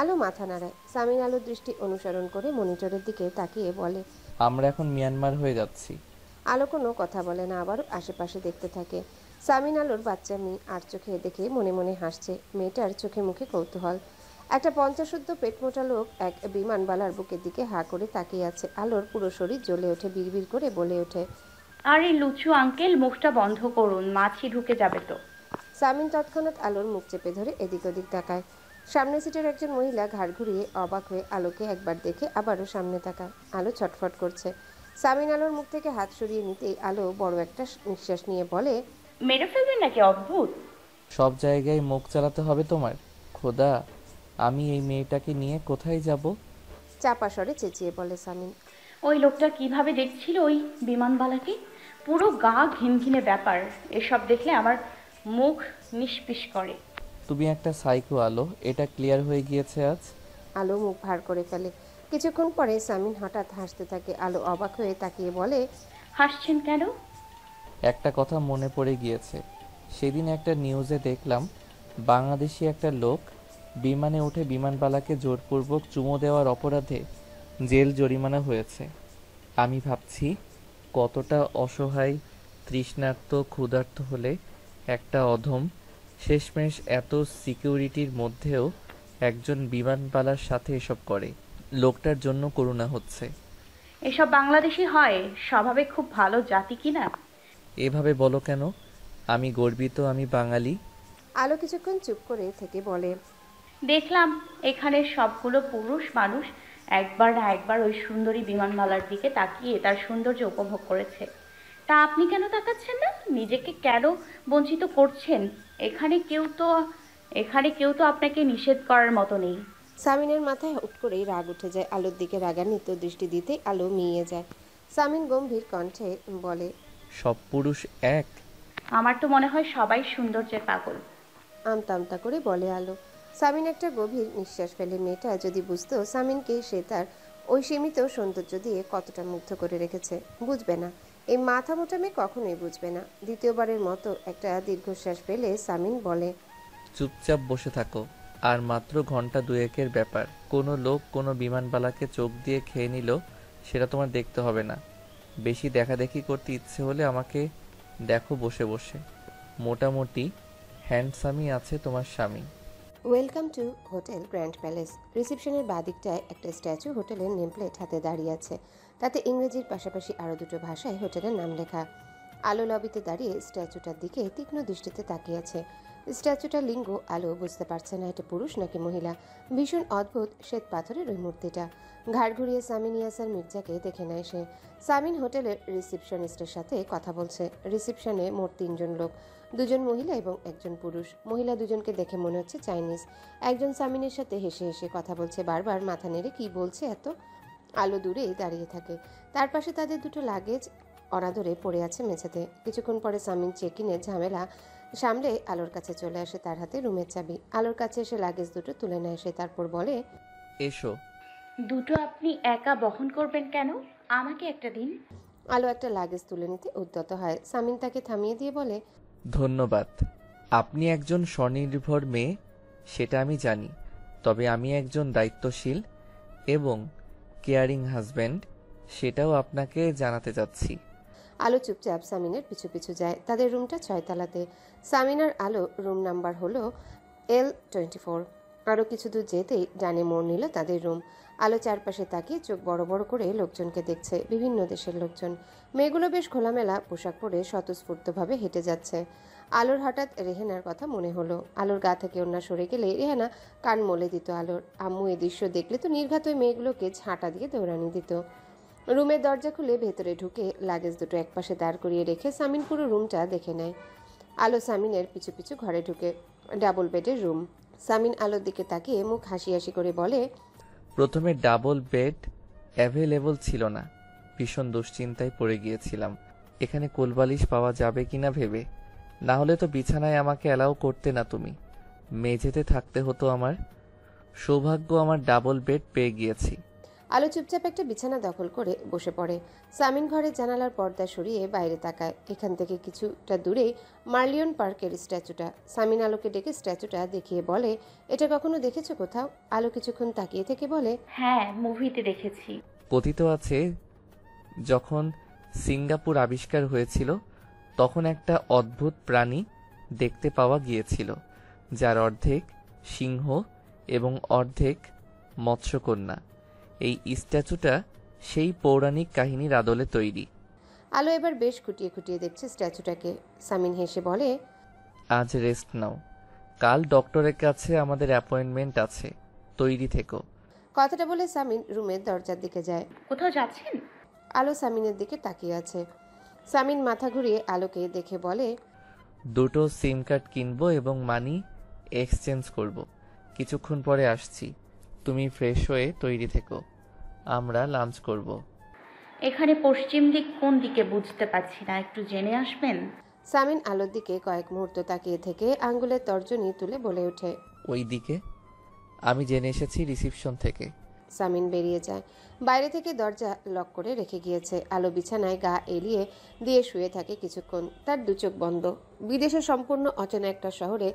আলো মাথা নাড়ায়। সামিন আলোর দৃষ্টি অনুসরণ করে মনিটরের দিকে তাকিয়ে বলে, আমরা এখন মিয়ানমার হয়ে যাচ্ছি। আলো কোনো কথা বলে না, আবারও আশেপাশে দেখতে থাকে। সামিন আলোর বাচ্চা মেয়ে আর চোখে দেখে মনে মনে হাসছে। মেয়েটার চোখে মুখে কৌতূহল। একটা পঞ্চশুদ্ধ পেটমোটা লোক এক বিমানবালার বুকের দিকে হা করে তাকিয়ে আছে। আলোর পুরো শরীর জ্বলে ওঠে। বিড়বিড় করে বলে ওঠে, আরে লুচু আঙ্কেল, মুখটা বন্ধ করুন, মাছি ঢুকে যাবে তো। সামিন তৎক্ষণাৎ আলোর মুখ চেপে ধরে এদিক ওদিক তাকায়। সামনের সিটের একজন মহিলা ঘাড় ঘুরিয়ে অবাক হয়ে আলোকে একবার দেখে আবারও সামনে তাকায়। আলো ছটফট করছে। সামিন আলোর মুখ থেকে হাত সরিয়ে নিতেই আলো বড় একটা নিঃশ্বাস নিয়ে বলে, মেরে ফেলবেন নাকি অদ্ভুত? সব জায়গায় মুখ চালাতে হবে তোমার? খোদা, আমি এই মেয়েটাকে নিয়ে কোথায় যাব? চাপা স্বরে চেঁচিয়ে বলে সামিন। ওই লোকটা কিভাবে দেখছিল ওই বিমানবালাকে, পুরো গা ঘিনঘিনে ব্যাপার। এসব দেখলে আমার মুখ নিষ্পিস করে। তুমি একটা সাইকো আলো, এটা ক্লিয়ার হয়ে গিয়েছে আজ। আলো মুখ ভার করে ফেলে। কিছুক্ষণ পরে সামিন হঠাৎ হাসতে থাকে। আলো অবাক হয়ে তাকিয়ে বলে, হাসছেন কেন? একটা কথা মনে পড়ে গিয়েছে। সেদিন একটা নিউজে দেখলাম বাংলাদেশি একটা লোক বিমানে উঠে বিমানবালাকে জোরপূর্বক চুমো দেওয়ার অপরাধে জেল জরিমানা হয়েছে। আমি ভাবছি কতটা অসহায়, তৃষ্ণার্ত, ক্ষুধার্ত হলে একটা অধম শেষমেশ এত সিকিউরিটির মধ্যেও একজন বিমানবালার সাথে এসব করে। লোকটার জন্য করুণা হচ্ছে। এসব বাংলাদেশি হয়, স্বভাবে খুব ভালো জাতি কিনা? এভাবে বলো কেন? আমি গর্বিত, আমি বাঙালি। আলো কিছুক্ষণ চুপ করে থেকে বলে, দেখলাম এখানে সবগুলো পুরুষ মানুষ একবার না একবার ওই সুন্দরী বিমানবালার দিকে তাকিয়ে তার সৌন্দর্য উপভোগ করেছে। তা আপনি কেন তাকাচ্ছেন না? নিজেকে কেন বঞ্চিত করছেন? এখানে কেউ তো আপনাকে নিষেধ করার মতো নেই। সামিনের মাথায় হুট করেই রাগ উঠে যায়। আলোর দিকে রাগান্বিত দৃষ্টি দিতে আলো মিইয়ে যায়। সামিন গম্ভীর কণ্ঠে বলে, সব পুরুষ এক? আমার তো মনে হয় সবাই সৌন্দর্যের পাগল। আমতা আমতা করে বলে আলো। সামিন একটা গভীর নিঃশ্বাস ফেলে। মেয়েটা যদি বুঝতো সামিনকে সে তার ওই সীমিত সৌন্দর্য দিয়ে কতটা মুগ্ধ করে রেখেছে, বুঝবে না। এই মাথা মোটা মেয়ে কখনোই বুঝবে না। দ্বিতীয়বারের মতো একটা দীর্ঘশ্বাস ফেলে সামিন বলে, চুপচাপ বসে থাকো। আর মাত্র ঘন্টা দুয়েকের ব্যাপার। কোনো লোক কোনো বিমানবালাকে চোখ দিয়ে খেয়ে নিল, সেটা তোমার দেখতে হবে না। বেশি দেখাদেখি করতে ইচ্ছে হলে আমাকে দেখো বসে বসে। মোটামুটি হ্যান্ডসামই আছে তোমার স্বামী। Welcome to hotel grand palace. রিসেপশনের বাদিকটায় একটা স্ট্যাচু হোটেলের নেমপ্লেট হাতে দাঁড়িয়ে আছে। তাতে ইংরেজির পাশাপাশি আরও দুটো ভাষায় হোটেলের নাম লেখা। আলো লবিতে দাঁড়িয়ে স্ট্যাচুটার দিকে তীক্ষ্ণ দৃষ্টিতে তাকিয়ে আছে। স্ট্যাচুটার লিঙ্গ আলো বুঝতে পারছে না এটা পুরুষ নাকি মহিলা। ভীষণ অদ্ভুত শ্বেত পাথরের ওই মূর্তিটা। ঘাড় ঘুরিয়ে সামিন ইয়াসার মির্জাকে দেখে নেয় সে। সামিন হোটেলের রিসেপশনিস্টের সাথে কথা বলছে। রিসেপশনে মোট 3 জন লোক, 2 জন মহিলা এবং 1 জন পুরুষ। মহিলা 2 জনকে দেখে মনে হচ্ছে চাইনিজ। একজন সামিনের সাথে হেসে হেসে কথা বলছে, বারবার মাথা নেড়ে কি বলছে এত। আলো দূরেই দাঁড়িয়ে থাকে। তার পাশে তাদের দুটো লাগেজ অনাদরে পড়ে আছে মেঝেতে। কিছুক্ষণ পরে সামিন চেক ইনের ঝামেলা সামলে আলোর কাছে চলে আসে। তার হাতে রুমের চাবি। আলোর কাছে এসে লাগেজ দুটো তুলে নেয় সে। তারপর বলে, এসো। দুটো আপনি একা বহন করবেন কেন? আমাকে একটা দিন। আলো একটা লাগেজ তুলে নিতে উদ্যত হয়। সামিন তাকে থামিয়ে দিয়ে বলে, ধন্যবাদ। আপনি একজন স্বনির্ভর মেয়ে, সেটা আমি জানি। তবে আমি একজন দায়িত্বশীল এবং কেয়ারিং হাজব্যান্ড, সেটাও আপনাকে জানাতে চাচ্ছি। আলো চুপচাপ সামিনের পিছু পিছু যায়। তাদের রুমটা 6 তলাতে। সামিন আর আলো রুম নাম্বার হলো L24। আরও কিছু দূর যেতেই ডানে মোড় নিল তাদের রুম। আলো চারপাশে তাকিয়ে চোখ বড় বড় করে লোকজনকে দেখছে। বিভিন্ন দেশের লোকজন। মেয়েগুলো বেশ খোলামেলা পোশাক পরে স্বতঃস্ফূর্তভাবে হেঁটে যাচ্ছে। আলোর হঠাৎ রেহেনার কথা মনে হলো। আলোর গা থেকে ওড়না সরে গেলে রেহানা কান মলে দিত আলোর। আম্মু এই দৃশ্য দেখলে তো নির্ঘাত ওই মেয়েগুলোকে ঝাঁটা দিয়ে দৌড়ানি দিত। রুমের দরজা খুলে ভেতরে ঢুকে লাগেজ দুটো একপাশে দাঁড় করিয়ে রেখে সামিন পুরো রুমটা দেখে নেয়। আলো সামিনের পিছু পিছু ঘরে ঢুকে। ডাবল বেডের রুম। সামিন আলোর দিকে তাকিয়ে মুখ হাসি হাসি করে বলে, প্রথমে ডাবল বেড অ্যাভেলেবল ছিল না, ভীষণ দুশ্চিন্তায় পড়ে গিয়েছিলাম এখানে কোলবালিশ পাওয়া যাবে কিনা ভেবে। না হলে তো বিছানায় আমাকে অ্যালাউ করতে না তুমি, মেঝেতে থাকতে হতো আমার। সৌভাগ্য আমার ডাবল বেড পেয়ে গিয়েছি। আলো চুপচাপ একটা বিছানা দখল করে বসে পড়ে। সামিন ঘরের জানালার পর্দা সরিয়ে বাইরে তাকায়। এখান থেকে কিছুটা দূরে মার্লিয়ন পার্কের স্ট্যাচুটা। সামিন আলোকে ডেকে স্ট্যাচুটা দেখিয়ে বলে, এটা কখনো দেখেছো কোথাও? আলো কিছুক্ষণ তাকিয়ে থেকে বলে, হ্যাঁ, মুভিতে দেখেছি। কথিত আছে যখন সিঙ্গাপুর আবিষ্কার হয়েছিল তখন একটা অদ্ভুত প্রাণী দেখতে পাওয়া গিয়েছিল, যার অর্ধেক সিংহ এবং অর্ধেক মৎস্যকন্যা। এই স্ট্যাচুটা সেই পৌরাণিক কাহিনীর আদলে তৈরি। আলো এবার বেশ খুঁটিয়ে খুঁটিয়ে দেখছে স্ট্যাচুটাকে। সামিন হেসে বলে, আজ রেস্ট নাও, কাল ডক্টরের কাছে আমাদের অ্যাপয়েন্টমেন্ট আছে, তৈরি থেকো। কথাটা বলে সামিন রুমের দরজার দিকে যায়। কোথাও যাচ্ছেন? আলো সামিনের দিকে তাকিয়ে আছে। সামিন মাথা ঘুরিয়ে আলোকে দেখে বলে, দুটো সিম কার্ড কিনবো এবং মানি এক্সচেঞ্জ করব। কিছুক্ষণ পরে আসছি, তুমি ফ্রেশ হয়ে তৈরি থেকো, আমরা লাঞ্চ করব। এখানে পশ্চিম দিক কোন দিকে বুঝতে পারছি না, একটু জেনে আসবেন? সামিন আলোর দিকে কয়েক মুহূর্ত তাকিয়ে থেকে আঙ্গুলের তর্জনী তুলে বলে ওঠে, ওই দিকে। আমি জেনে এসেছি রিসিপশন থেকে। সামিন বেরিয়ে যায়। বাইরে থেকে দরজা লক করে রেখে গিয়েছে। আলো বিছানায় গা এলিয়ে দিয়ে শুয়ে থাকে কিছুক্ষণ। তার দু চোখ বন্ধ। বিদেশে সম্পূর্ণ অচেনা একটা শহরে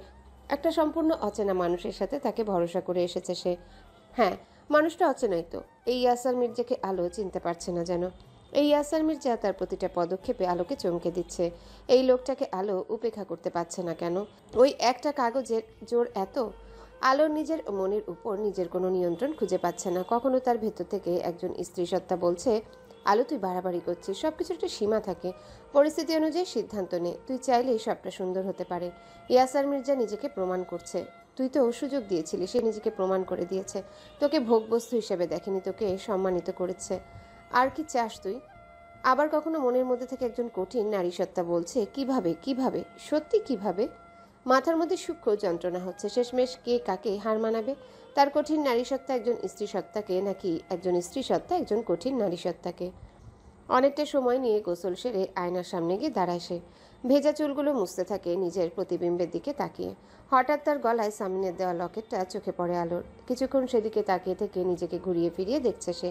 একটা সম্পূর্ণ অচেনা মানুষের সাথে তাকে ভরসা করে এসেছে সে। হ্যাঁ, মানুষটা অচেনাই তো। এই ইয়াসার মির্জাকে আলো চিনতে পারছে না যেন। এই ইয়াসার মির্জা তার প্রতিটা পদক্ষেপে আলোকে চমকে দিচ্ছে। এই লোকটাকে আলো উপেক্ষা করতে পারছে না কেন? ওই একটা কাগজের জোর এত? আলোর নিজের মনের উপর নিজের কোনো নিয়ন্ত্রণ খুঁজে পাচ্ছে না। কখনো তার ভেতর থেকে একজন স্ত্রী সত্তা বলছে, আলো তুই বাড়াবাড়ি করছিস, সবকিছুর একটা সীমা থাকে, পরিস্থিতি অনুযায়ী সিদ্ধান্ত নে, তুই চাইলেই সবটা সুন্দর হতে পারে। ইয়াসার মির্জা নিজেকে প্রমাণ করছে। তুই তো সুযোগ দিয়েছিলি, সে নিজেকে প্রমাণ করে দিয়েছে। তোকে ভোগবস্তু হিসেবে দেখেনি, তোকে সম্মানিত করেছে। আর কি চাস তুই? আবার কখনো মনের মধ্যে থেকে একজন কঠিন নারী সত্তা বলছে, কিভাবে কিভাবে সত্যি কিভাবে? মাথার মধ্যে সূক্ষ্ম যন্ত্রণা হচ্ছে। শেষমেশ কে কাকে হার মানাবে? তার কঠিন নারী সত্তা একজন স্ত্রী সত্তাকে, নাকি একজন স্ত্রী সত্তা একজন কঠিন নারী সত্তাকে? অনেকটা সময় নিয়ে গোসল সেরে আয়নার সামনে গিয়ে দাঁড়ায় সে। ভেজা চুলগুলো মুছতে থাকে নিজের প্রতিবিম্বের দিকে তাকিয়ে। হঠাৎ তার গলায় সামিনের দেওয়া লকেটটা চোখে পড়ে আলোর। কিছুক্ষণ সেদিকে তাকিয়ে থেকে নিজেকে ঘুরিয়ে ফিরিয়ে দেখছে সে।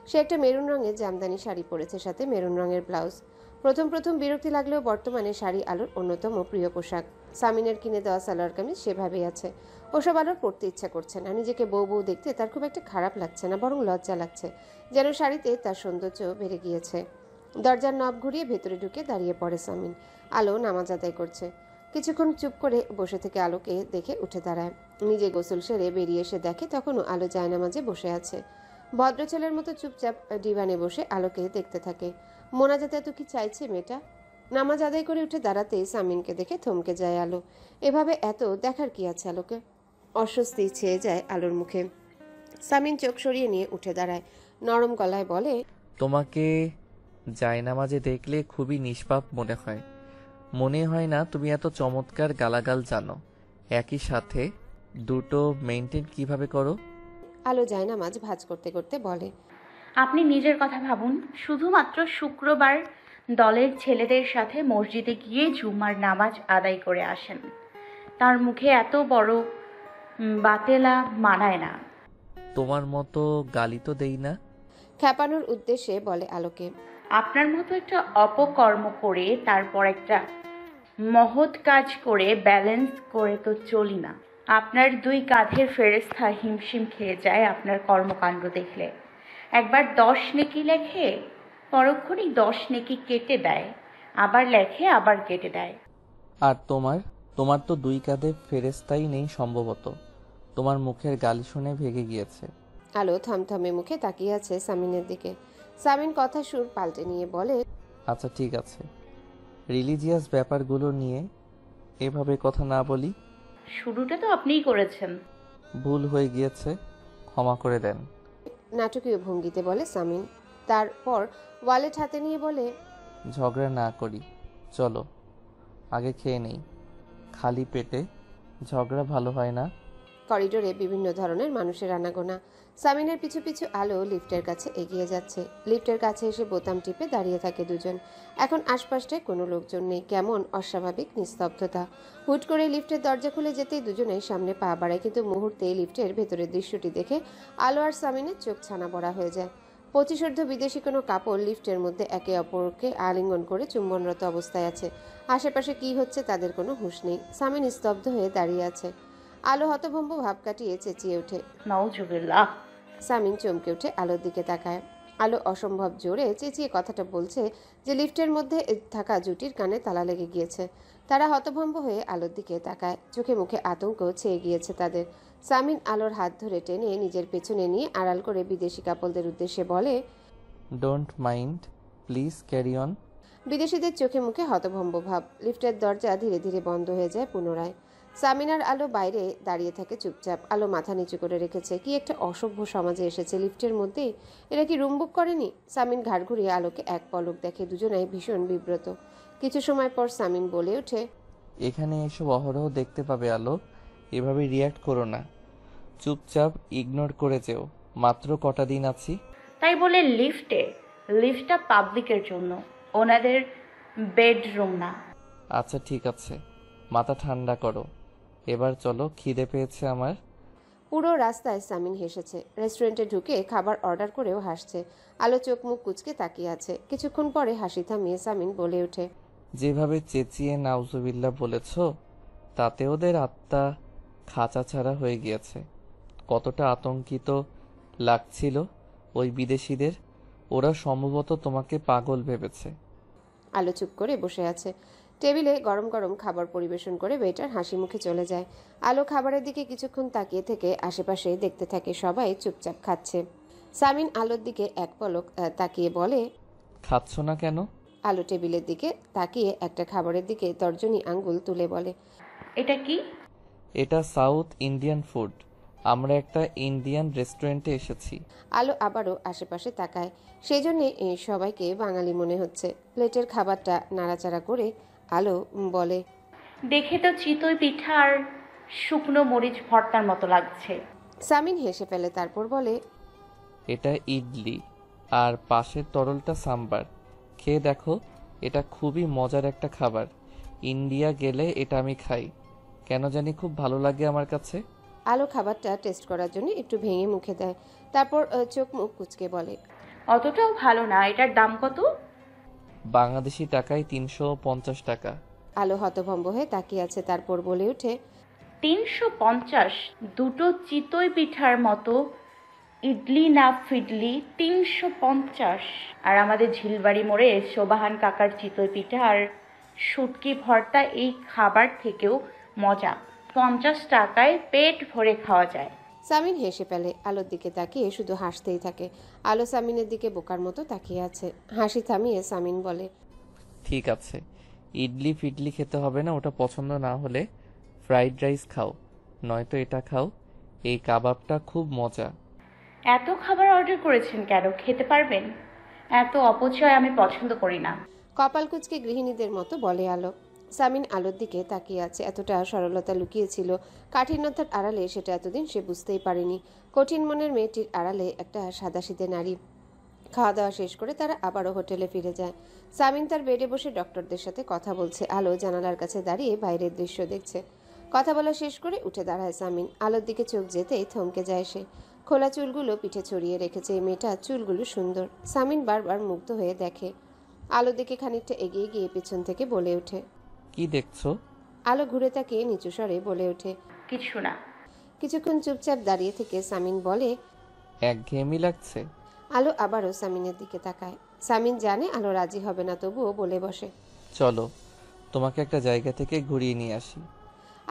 সে একটা মেরুন রঙের জামদানি শাড়ি পরেছে, সাথে মেরুন রঙের ব্লাউজ। প্রথম প্রথম বিরক্তি লাগলেও বর্তমানে শাড়ি আলোর অন্যতম প্রিয় পোশাক। সামিনের কিনে দেওয়া সালোয়ার কামিজ সেভাবেই আছে। ওসব আলোর পরতে ইচ্ছা করছে না। নিজেকে বউ বউ দেখতে তার খুব একটা খারাপ লাগছে না, বরং লজ্জা লাগছে, যেন শাড়িতে তার সৌন্দর্য বেড়ে গিয়েছে। দরজার নব ঘুরিয়ে ভেতরে ঢুকে দাঁড়িয়ে পড়ে সামিন। আলো নামাজ আদায় করছে। কিছুক্ষণ চুপ করে বসে থেকে আলোকে দেখে উঠে দাঁড়ায়। নিজে গোসল সেরে বেরিয়ে এসে দেখে তখনও আলো জায়নামাজে বসে আছে। ভদ্র ছেলের মতো চুপচাপ ডিভানে বসে আলোকে দেখতে থাকে। মোনাজাতে এত কি চাইছে মেয়েটা? নামাজ আদায় করে উঠে দাঁড়াতে সামিনকে দেখে থমকে যায় আলো। এভাবে এত দেখার কি আছে আলোকে? অস্বস্তি ছেয়ে যায় আলোর মুখে। সামিন চোখ সরিয়ে নিয়ে উঠে দাঁড়ায়। নরম গলায় বলে, তোমাকে জায়নামাজে দেখলে খুবই নিষ্পাপ মনে হয়। মনে হয় না তুমি এত চমৎকার গালাগাল জানো। একই সাথে দুটো মেইনটেইন কিভাবে করো? আলো জায়নামাজ ভাঁজ করতে করতে বলে, আপনি নিজের কথা ভাবুন। শুধুমাত্র শুক্রবার দলের ছেলেদের সাথে মসজিদে গিয়ে জুম্মার নামাজ আদায় করে আসেন। তার মুখে এত বড় বাতেলা মানায় না। তোমার মতো গালি তো দেই না। খেপানোর উদ্দেশ্যে বলে আলোকে, আপনার মতো একটা অপকর্ম করে তারপর একটা মহৎ কাজ করে ব্যালেন্স করে তো চলি না। আপনার দুই কাঁধের ফেরেস্তা হিমশিম খেয়ে যায় আপনার কর্মকাণ্ড দেখলে। একবার 10 নেকি লেখে, পরক্ষণই 10 নেকি কেটে দেয়, আবার লেখে আবার কেটে দেয়। আর তোমার তো দুই কাঁধে ফেরেস্তাই নেই সম্ভবত। তোমার মুখের গালি শুনে ভেগে গিয়েছে। আলো থমথমে মুখে তাকিয়ে আছে সামিনের দিকে। সামিন কথা সুর পাল্টে নিয়ে বলে, আচ্ছা ঠিক আছে, রিলিজিয়াস ব্যাপারগুলো নিয়ে এভাবে কথা না বলি। শুরুটা তো আপনিই করেছেন। ভুল হয়ে গিয়েছে, ক্ষমা করে দেন। নাটকীয় ভঙ্গিতে বলে সামিন। তারপর ওয়ালেট হাতে নিয়ে বলে, ঝগড়া না করি, চলো আগে খেয়ে নেই। খালি পেটে ঝগড়া ভালো হয় না। করিডোরে বিভিন্ন ধরনের মানুষের আনাগোনা। সামিনের পিছু পিছু আলো লিফটের কাছে এগিয়ে যাচ্ছে। লিফটের কাছে এসে বোতাম টিপে দাঁড়িয়ে থাকে দুজন। এখন আশপাশটায় কোনো লোকজন নেই। কেমন অস্বাভাবিক নিস্তব্ধতা। হুট করে লিফটের দরজা খুলে যেতেই দুজনেই সামনে পা বাড়ায়, কিন্তু মুহূর্তে লিফটের ভেতরের দৃশ্যটি দেখে আলো আর সামিনের চোখ ছানা বড়া হয়ে যায়। 25 বিদেশি কোনো কাপড় লিফটের মধ্যে একে অপরকে আলিঙ্গন করে চুম্বনরত অবস্থায় আছে। আশেপাশে কি হচ্ছে তাদের কোনো হুঁশ নেই। সামিন স্তব্ধ হয়ে দাঁড়িয়ে আছে। আলো হতভম্ব ভাব কাটিয়ে চেঁচিয়ে ওঠে, নাউজুবিল্লাহ। সামিন চমকে উঠে আলোর দিকে তাকায়। আলো অসম্ভব জোরে চেঁচিয়ে কথাটা বলছে যে লিফটের মধ্যে থাকা জুটির কানে তালা লেগে গিয়েছে। তারা হতভম্ব হয়ে আলোর দিকে তাকায়। চোখে মুখে আতঙ্ক ছেয়ে গিয়েছে তাদের। সামিন আলোর হাত ধরে টেনে নিজের পেছনে নিয়ে আড়াল করে বিদেশি কাপলদের উদ্দেশ্যে বলে, don't mind, please carry on. বিদেশিদের চোখে মুখে হতভম্ব ভাব। লিফটের দরজা ধীরে ধীরে বন্ধ হয়ে যায় পুনরায়। সামিন আর আলো বাইরে দাঁড়িয়ে থাকে চুপচাপ। আলো মাথা নিচু করে রেখেছে। কি একটা অসভ্য সমাজে এসেছে, লিফটের মধ্যেই। এরা কি রুম বুক করেনি? সামিন ঘাড় ঘুরিয়ে আলোকে এক পলক দেখে। দুজনাই ভীষণ বিব্রত। কিছু সময় পর সামিন বলে ওঠে, এখানে এসব অহরহ দেখতে পাবে আলো, এভাবে রিয়্যাক্ট করো না, চুপচাপ ইগনোর করে যেও, মাত্র কটা দিন আছি। তাই বলে লিফটটা পাবলিকের জন্য, ওনাদের বেডরুম না। আচ্ছা ঠিক আছে, মাথা ঠান্ডা করো, এবার চলো, খিদে পেয়েছে আমার। পুরো রাস্তায় সামিন হেসেছে। রেস্টুরেন্টে ঢুকে খাবার অর্ডার করেও হাসছে। আলো চোখ মুখ কুঁচকে তাকিয়ে আছে। কিছুক্ষণ পরে হাসি থামিয়ে সামিন বলে ওঠে, যেভাবে চেঁচিয়ে নাউজুবিল্লাহ বলেছ, তাতে ওদের আত্মা খাঁচা ছাড়া হয়ে গিয়েছে। কতটা আতঙ্কিত লাগছিল ওই বিদেশিদের, ওরা সম্ভবত তোমাকে পাগল ভেবেছে। আলো চুপ করে বসে আছে। টেবিলে গরম গরম খাবার পরিবেশন করে ওয়েটার হাসি মুখে চলে যায়। আলো খাবারের দিকে কিছুক্ষণ তাকিয়ে থেকে আশেপাশে দেখতে থাকে সবাই চুপচাপ খাচ্ছে। সামিন আলোর দিকে এক পলক তাকিয়ে বলে, খাচ্ছ না কেন? আলো টেবিলের দিকে তাকিয়ে একটা খাবারের দিকে তর্জনী আঙ্গুল তুলে বলে, এটা কি? এটা সাউথ ইন্ডিয়ান ফুড, আমরা একটা ইন্ডিয়ান রেস্টুরেন্টে এসেছি। আলো আবারও আশেপাশে তাকায়। সেই জন্যে সবাইকে বাঙালি মনে হচ্ছে। প্লেটের খাবারটা নাড়াচাড়া করে আলো বলে, দেখে তো চিতই পিঠা আর শুকনো মরিচ ভর্তার মতো লাগছে। সামিন হেসে ফেলে, তারপর বলে, এটা ইডলি আর পাশের তরলটা সাম্বার, খেয়ে দেখো, এটা খুবই মজার একটা খাবার। ইন্ডিয়া গেলে এটা আমি খাই, কেন জানি খুব ভালো লাগে আমার কাছে। আলো খাবারটা টেস্ট করার জন্য একটু ভেঙে মুখে দেয়, তারপর চোখ মুখ কুচকে বলে, অতটাও ভালো না। এটার দাম কত? বাংলাদেশি টাকায় 350 টাকা। আলো হতভম্ব হয়ে তাকিয়ে আছে, তারপর বলে ওঠে, 350? দুটো চিতই পিঠার মতো ইডলি না ফিডলি 350? আর আমাদের ঝিলবাড়ি মোড়ে সোবাহান কাকার চিতই পিঠা আর শুটকি ভর্তা এই খাবার থেকেও মজা। 50 টাকায় পেট ভরে খাওয়া যায়। সামিন হেসে ফেলে। আলোর দিকে তাকিয়ে শুধু হাসতেই থাকে। আলো সামিনের দিকে বোকার মতো তাকিয়ে আছে। হাসি থামিয়ে সামিন বলে, ঠিক আছে, ইডলি ফিডলি খেতে হবে না, ওটা পছন্দ না হলে ফ্রাইড রাইস খাও, নয়তো এটা খাও, এই কাবাবটা খুব মজা। এত খাবার অর্ডার করেছেন কেন? খেতে পারবেন? এত অপচয় আমি পছন্দ করি না। কপাল কুচকে গৃহিণীদের মতো বলে আলো। সামিন আলোর দিকে তাকিয়ে আছে। এতটা সরলতা লুকিয়েছিল কাঠিন্যতার আড়ালে, সেটা এতদিন সে বুঝতেই পারেনি। কঠিন মনের মেয়েটির আড়ালে একটা সাদাসিধে নারী। খাওয়া দাওয়া শেষ করে তারা আবারও হোটেলে ফিরে যায়। সামিন তার বেডে বসে ডক্টরদের সাথে কথা বলছে। আলো জানালার কাছে দাঁড়িয়ে বাইরের দৃশ্য দেখছে। কথা বলা শেষ করে উঠে দাঁড়ায় সামিন। আলোর দিকে চোখ যেতেই থমকে যায় সে। খোলা চুলগুলো পিঠে ছড়িয়ে রেখেছে এই মেয়েটা, চুলগুলো সুন্দর। সামিন বারবার মুগ্ধ হয়ে দেখে। আলো দিকে খানিকটা এগিয়ে গিয়ে পেছন থেকে বলে ওঠে, কি দেখছো? আলো ঘুরে তাকিয়ে নিচু স্বরে বলে ওঠে, কিছু না। কিছুক্ষণ চুপচাপ দাঁড়িয়ে থেকে সামিন বলে, একঘেয়েমি লাগছে। আলো আবারও সামিনের দিকে তাকায়। সামিন জানে আলো রাজি হবে না, তবুও বলে বসে, চলো, তোমাকে একটা জায়গা থেকে ঘুরিয়ে নিয়ে আসি।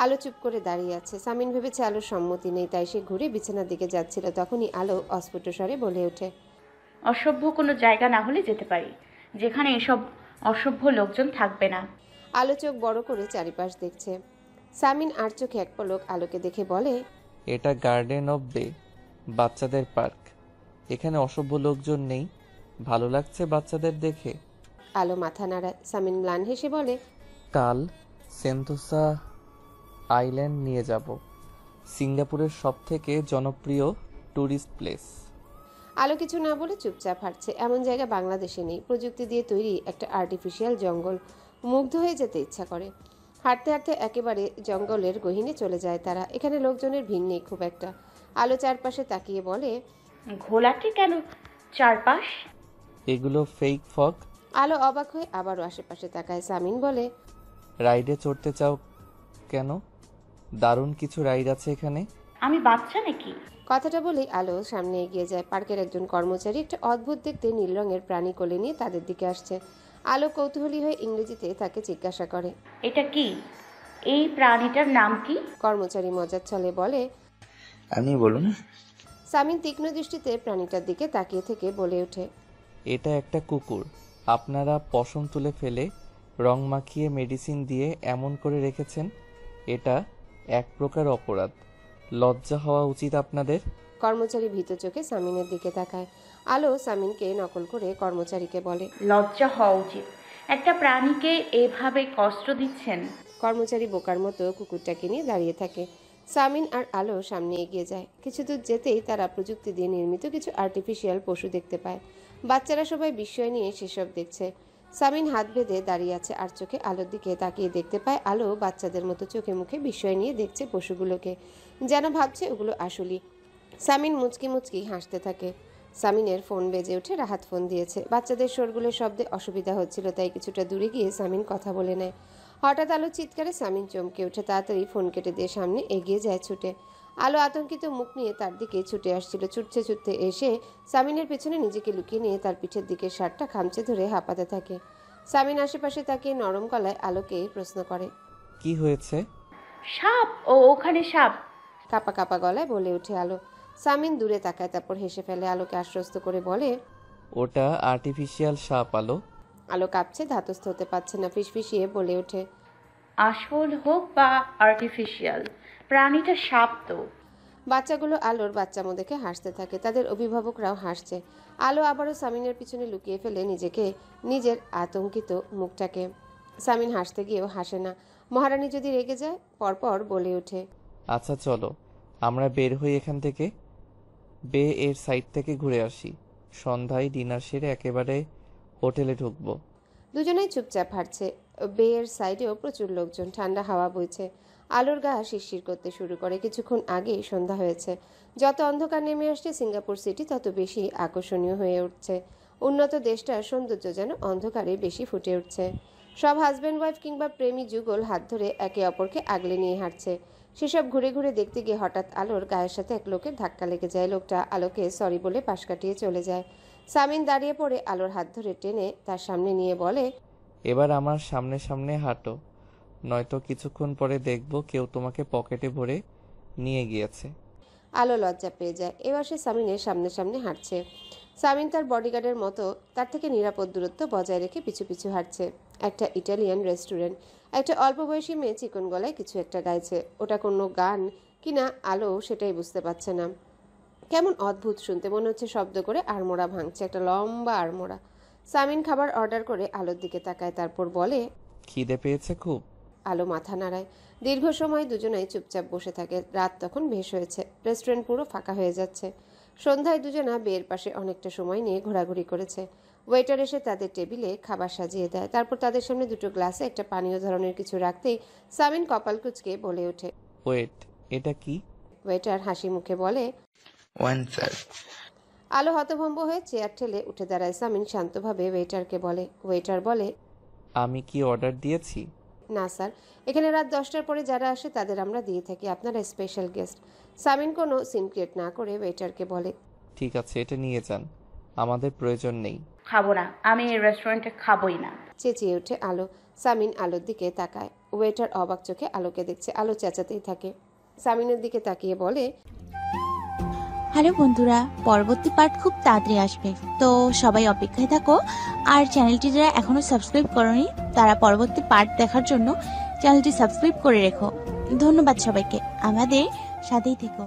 আলো চুপ করে দাঁড়িয়ে আছে। সামিন ভেবেছে আলোর সম্মতি নেই, তাই সে ঘুরে বিছানার দিকে যাচ্ছিল। তখনই আলো অস্ফুট স্বরে বলে ওঠে, অসভ্য কোনো জায়গা না হলে যেতে পারি, যেখানে এসব অসভ্য লোকজন থাকবে না। আলো চোখ বড় করে চারিপাশ দেখছে। সামিন আর চোখে এক পলক আলোকে দেখে বলে, এটা গার্ডেন অফ ডে, বাচ্চাদের পার্ক, এখানে অসভ্য লোকজন নেই, ভালো লাগছে বাচ্চাদের দেখে। আলো মাথা নাড়ায়। সামিন ম্লান হেসে বলে, কাল সেন্তোসা আইল্যান্ড নিয়ে যাব, সিঙ্গাপুরের সবথেকে জনপ্রিয় ট্যুরিস্ট প্লেস। আলো কিছু না বলে চুপচাপ হাঁটছে। এমন জায়গা বাংলাদেশে নেই। প্রযুক্তি দিয়ে তৈরি একটা আর্টিফিশিয়াল জঙ্গল। মুগ্ধ হয়ে যেতে ইচ্ছা করে। হাঁটতে হাঁটতে একেবারে জঙ্গলের গহীনে চলে যায় তারা। এখানে লোকজনের ভিড় নেই খুব একটা। আলো চারপাশে তাকিয়ে বলে, ঘোলাটে কেন চারপাশ? এগুলো ফেক ফগ। আলো অবাক হয়ে আবারও আশেপাশে তাকায়। সামিন বলে, রাইডে চড়তে চাও কেন? দারুণ কিছু রাইড আছে এখানে। আমি বাচ্চা নাকি? কথাটা বলেই আলো সামনে এগিয়ে যায়। পার্কের একজন কর্মচারী একটা অদ্ভুত দেখতে নীল রঙের প্রাণী কোলে নিয়ে তাদের দিকে আসছে। আলো কৌতূহলী হয়ে ইংরেজিতে তাকে জিজ্ঞাসা করে, এটা কি? এই প্রাণীটার নাম কি? কর্মচারী মজার ছলে বলে, আপনি বলুন। সামিন তীক্ষ্ণ দৃষ্টিতে প্রাণীটার দিকে তাকিয়ে থেকে বলে ওঠে, এটা একটা কুকুর, আপনারা পশম তুলে ফেলে রং মাখিয়ে মেডিসিন দিয়ে এমন করে রেখেছেন, এটা এক প্রকার অপরাধ। লজ্জা হওয়া উচিত আপনাদের। কর্মচারী ভীত চোখে সামিনের দিকে তাকায়। আলো সামিনকে নকল করে কর্মচারীকে বলে, লজ্জা হওয়া উচিত, একটা প্রাণীকে এভাবে কষ্ট দিচ্ছেন। কর্মচারী বোকার মতো কুকুরটাকে নিয়ে দাঁড়িয়ে থাকে। সামিন আর আলো সামনে এগিয়ে যায়। কিছু দূর যেতেই তারা প্রযুক্তি দিয়ে নির্মিত কিছু আর্টিফিশিয়াল পশু দেখতে পায়। বাচ্চারা সবাই বিস্ময় নিয়ে সেসব দেখছে। সামিন হাত বেঁধে দাঁড়িয়ে আছে আর চোখে আলোর দিকে তাকিয়ে দেখতে পায় আলো বাচ্চাদের মতো চোখে মুখে বিস্ময় নিয়ে দেখছে পশুগুলোকে, যেন ভাবছে ওগুলো আসলি। সামিন মুচকি মুচকি হাসতে থাকে। সামিনের ফোন বেজে ওঠে। রাহাত ফোন দিয়েছে। বাচ্চাদের শোরগুলোর শব্দে অসুবিধা হচ্ছিল, তাই কিছুটা দূরে গিয়ে সামিন কথা বলে নেয়। হঠাৎ আলো চিৎকারে সামিন চমকে ওঠে। তাড়াতাড়ি ফোন কেটে দিয়ে সামনে এগিয়ে যায় ছুটে। আলো আতঙ্কিত মুখ নিয়ে তার দিকে ছুটে আসছিল। ছুটতে এসে সামিনের পেছনে নিজেকে লুকিয়ে নিয়ে তার পিঠের দিকে শার্টটা খামচে ধরে হাঁপাতে থাকে। সামিন আশেপাশে তাকিয়ে নরম গলায় আলোকে প্রশ্ন করে, কি হয়েছে? সাপ, ওখানে সাপ, কাপা কাপা গলায় বলে ওঠে আলো। সামিন দূরে তাকায়, তারপর হেসে ফেলে। আলোকে আশ্বস্ত করে বলে, ওটা আর্টিফিশিয়াল সাপ আলো। আলো কাঁপছে, ধাতস্থ হতে পারছে না, ফিসফিসিয়ে বলে ওঠে, আসল হোক বা আর্টিফিশিয়াল, প্রাণীটা সাপ তো। বাচ্চাগুলো আলোর বাচ্চামো দেখে হাসতে থাকে। তাদের অভিভাবকরাও হাসছে। আলো আবারও সামিনের পিছনে লুকিয়ে ফেলে নিজের আতঙ্কিত মুখটাকে। সামিন হাসতে গিয়েও হাসে না। মহারানী যদি রেগে যায় পরপর বলে ওঠে, আচ্ছা চলো আমরা বের হই এখান থেকে, বে এর সাইড থেকে ঘুরে আসি। সন্ধ্যায় ডিনার সেরে একেবারে হোটেলে ঢুকবো। দুজনেই চুপচাপ হাঁটছে। বেয়ের সাইডেও প্রচুর লোকজন। ঠান্ডা হাওয়া বইছে। আলোর গা শিরশির করতে শুরু করে। কিছুক্ষণ আগেই সন্ধ্যা হয়েছে। যত অন্ধকার নেমে আসছে সিঙ্গাপুর সিটি তত বেশি আকর্ষণীয় হয়ে উঠছে। উন্নত দেশটার সৌন্দর্য যেন অন্ধকারে বেশি ফুটে উঠছে। সব হাজব্যান্ড ওয়াইফ কিংবা প্রেমী যুগল হাত ধরে একে অপরকে আগলে নিয়ে হাঁটছে। সেসব ঘুরে ঘুরে দেখতে গিয়ে হঠাৎ আলোর গায়ের সাথে এক লোকের ধাক্কা লেগে যায়। লোকটা আলোকে সরি বলে পাশ কাটিয়ে চলে যায়। সামিন দাঁড়িয়ে পড়ে আলোর হাত ধরে টেনে তার সামনে নিয়ে বলে, এবার আমার সামনে সামনে হাঁটো, নয়তো কিছুক্ষণ পরে দেখব কেউ তোমাকে পকেটে ভরে নিয়ে গিয়েছে। আলো লজ্জা পেয়ে যায়। এবার সে সামিনের সামনে সামনে হাঁটছে। সামিন তার বডিগার্ডের মতো তার থেকে নিরাপদ দূরত্ব বজায় রেখে পিছু পিছু হাঁটছে। একটা ইটালিয়ান রেস্টুরেন্ট। একটা অল্প বয়সী মেয়ে চিকন গলায় কিছু একটা গাইছে। ওটা কোনো গান কিনা আলো সেটাই বুঝতে পারছে না। কেমন অদ্ভুত শুনতে, মনে হচ্ছে শব্দ করে আড়মোড়া ভাঙছে, একটা লম্বা আড়মোড়া। সামিন খাবার অর্ডার করে আলোর দিকে তাকায়, তারপর বলে, খিদে পেয়েছে খুব? আলো মাথা নাড়ায়। দীর্ঘ সময় দুজনেই চুপচাপ বসে থাকে। রাত তখন বেশ হয়েছে। রেস্টুরেন্ট পুরো ফাঁকা হয়ে যাচ্ছে। সন্ধ্যায় দুজনা বের পাশে অনেকটা সময় নিয়ে ঘোরাঘুরি করেছে। ওয়েটার এসে তাদের টেবিলে খাবার সাজিয়ে দেয়। তারপর তাদের সামনে দুটো গ্লাসে একটা পানীয় ধরনের কিছু রাখতেই সামিন কপাল কুঁচকে বলে ওঠে, ওয়েট, এটা কি? ওয়েটার হাসি মুখে বলে, ওয়ান স্যার। আলো হতভম্ব হয়ে চেয়ার ঠেলে উঠে দাঁড়ায়। সামিন শান্তভাবে ওয়েটারকে বলে। ওয়েটার বলে, আমি কি অর্ডার দিয়েছি? না স্যার, এখানে রাত 10টার পরে যারা আসে তাদের আমরা দিয়ে থাকি, আপনারা স্পেশাল গেস্ট। সামিন কোনো সিন ক্রিয়েট না করে ওয়েটারকে বলে, ঠিক আছে, এটা নিয়ে যান, আমাদের প্রয়োজন নেই। খাবো না, আমি এই রেস্টুরেন্টে খাবোই না, চেঁচিয়ে ওঠে আলো। সামিন আলোর দিকে তাকায়। ওয়েটার অবাক চোখে আলোকে দেখছে। আলো চেঁচাতেই থাকে। সামিনের দিকে তাকিয়ে বলে, হ্যালো বন্ধুরা, পরবর্তী পার্ট খুব তাড়াতাড়ি আসবে, তো সবাই অপেক্ষায় থাকো। আর চ্যানেলটি যারা এখনো সাবস্ক্রাইব করোনি তারা পরবর্তী পার্ট দেখার জন্য চ্যানেলটি সাবস্ক্রাইব করে রেখো। ধন্যবাদ সবাইকে, আমাদের সাথেই থেকো।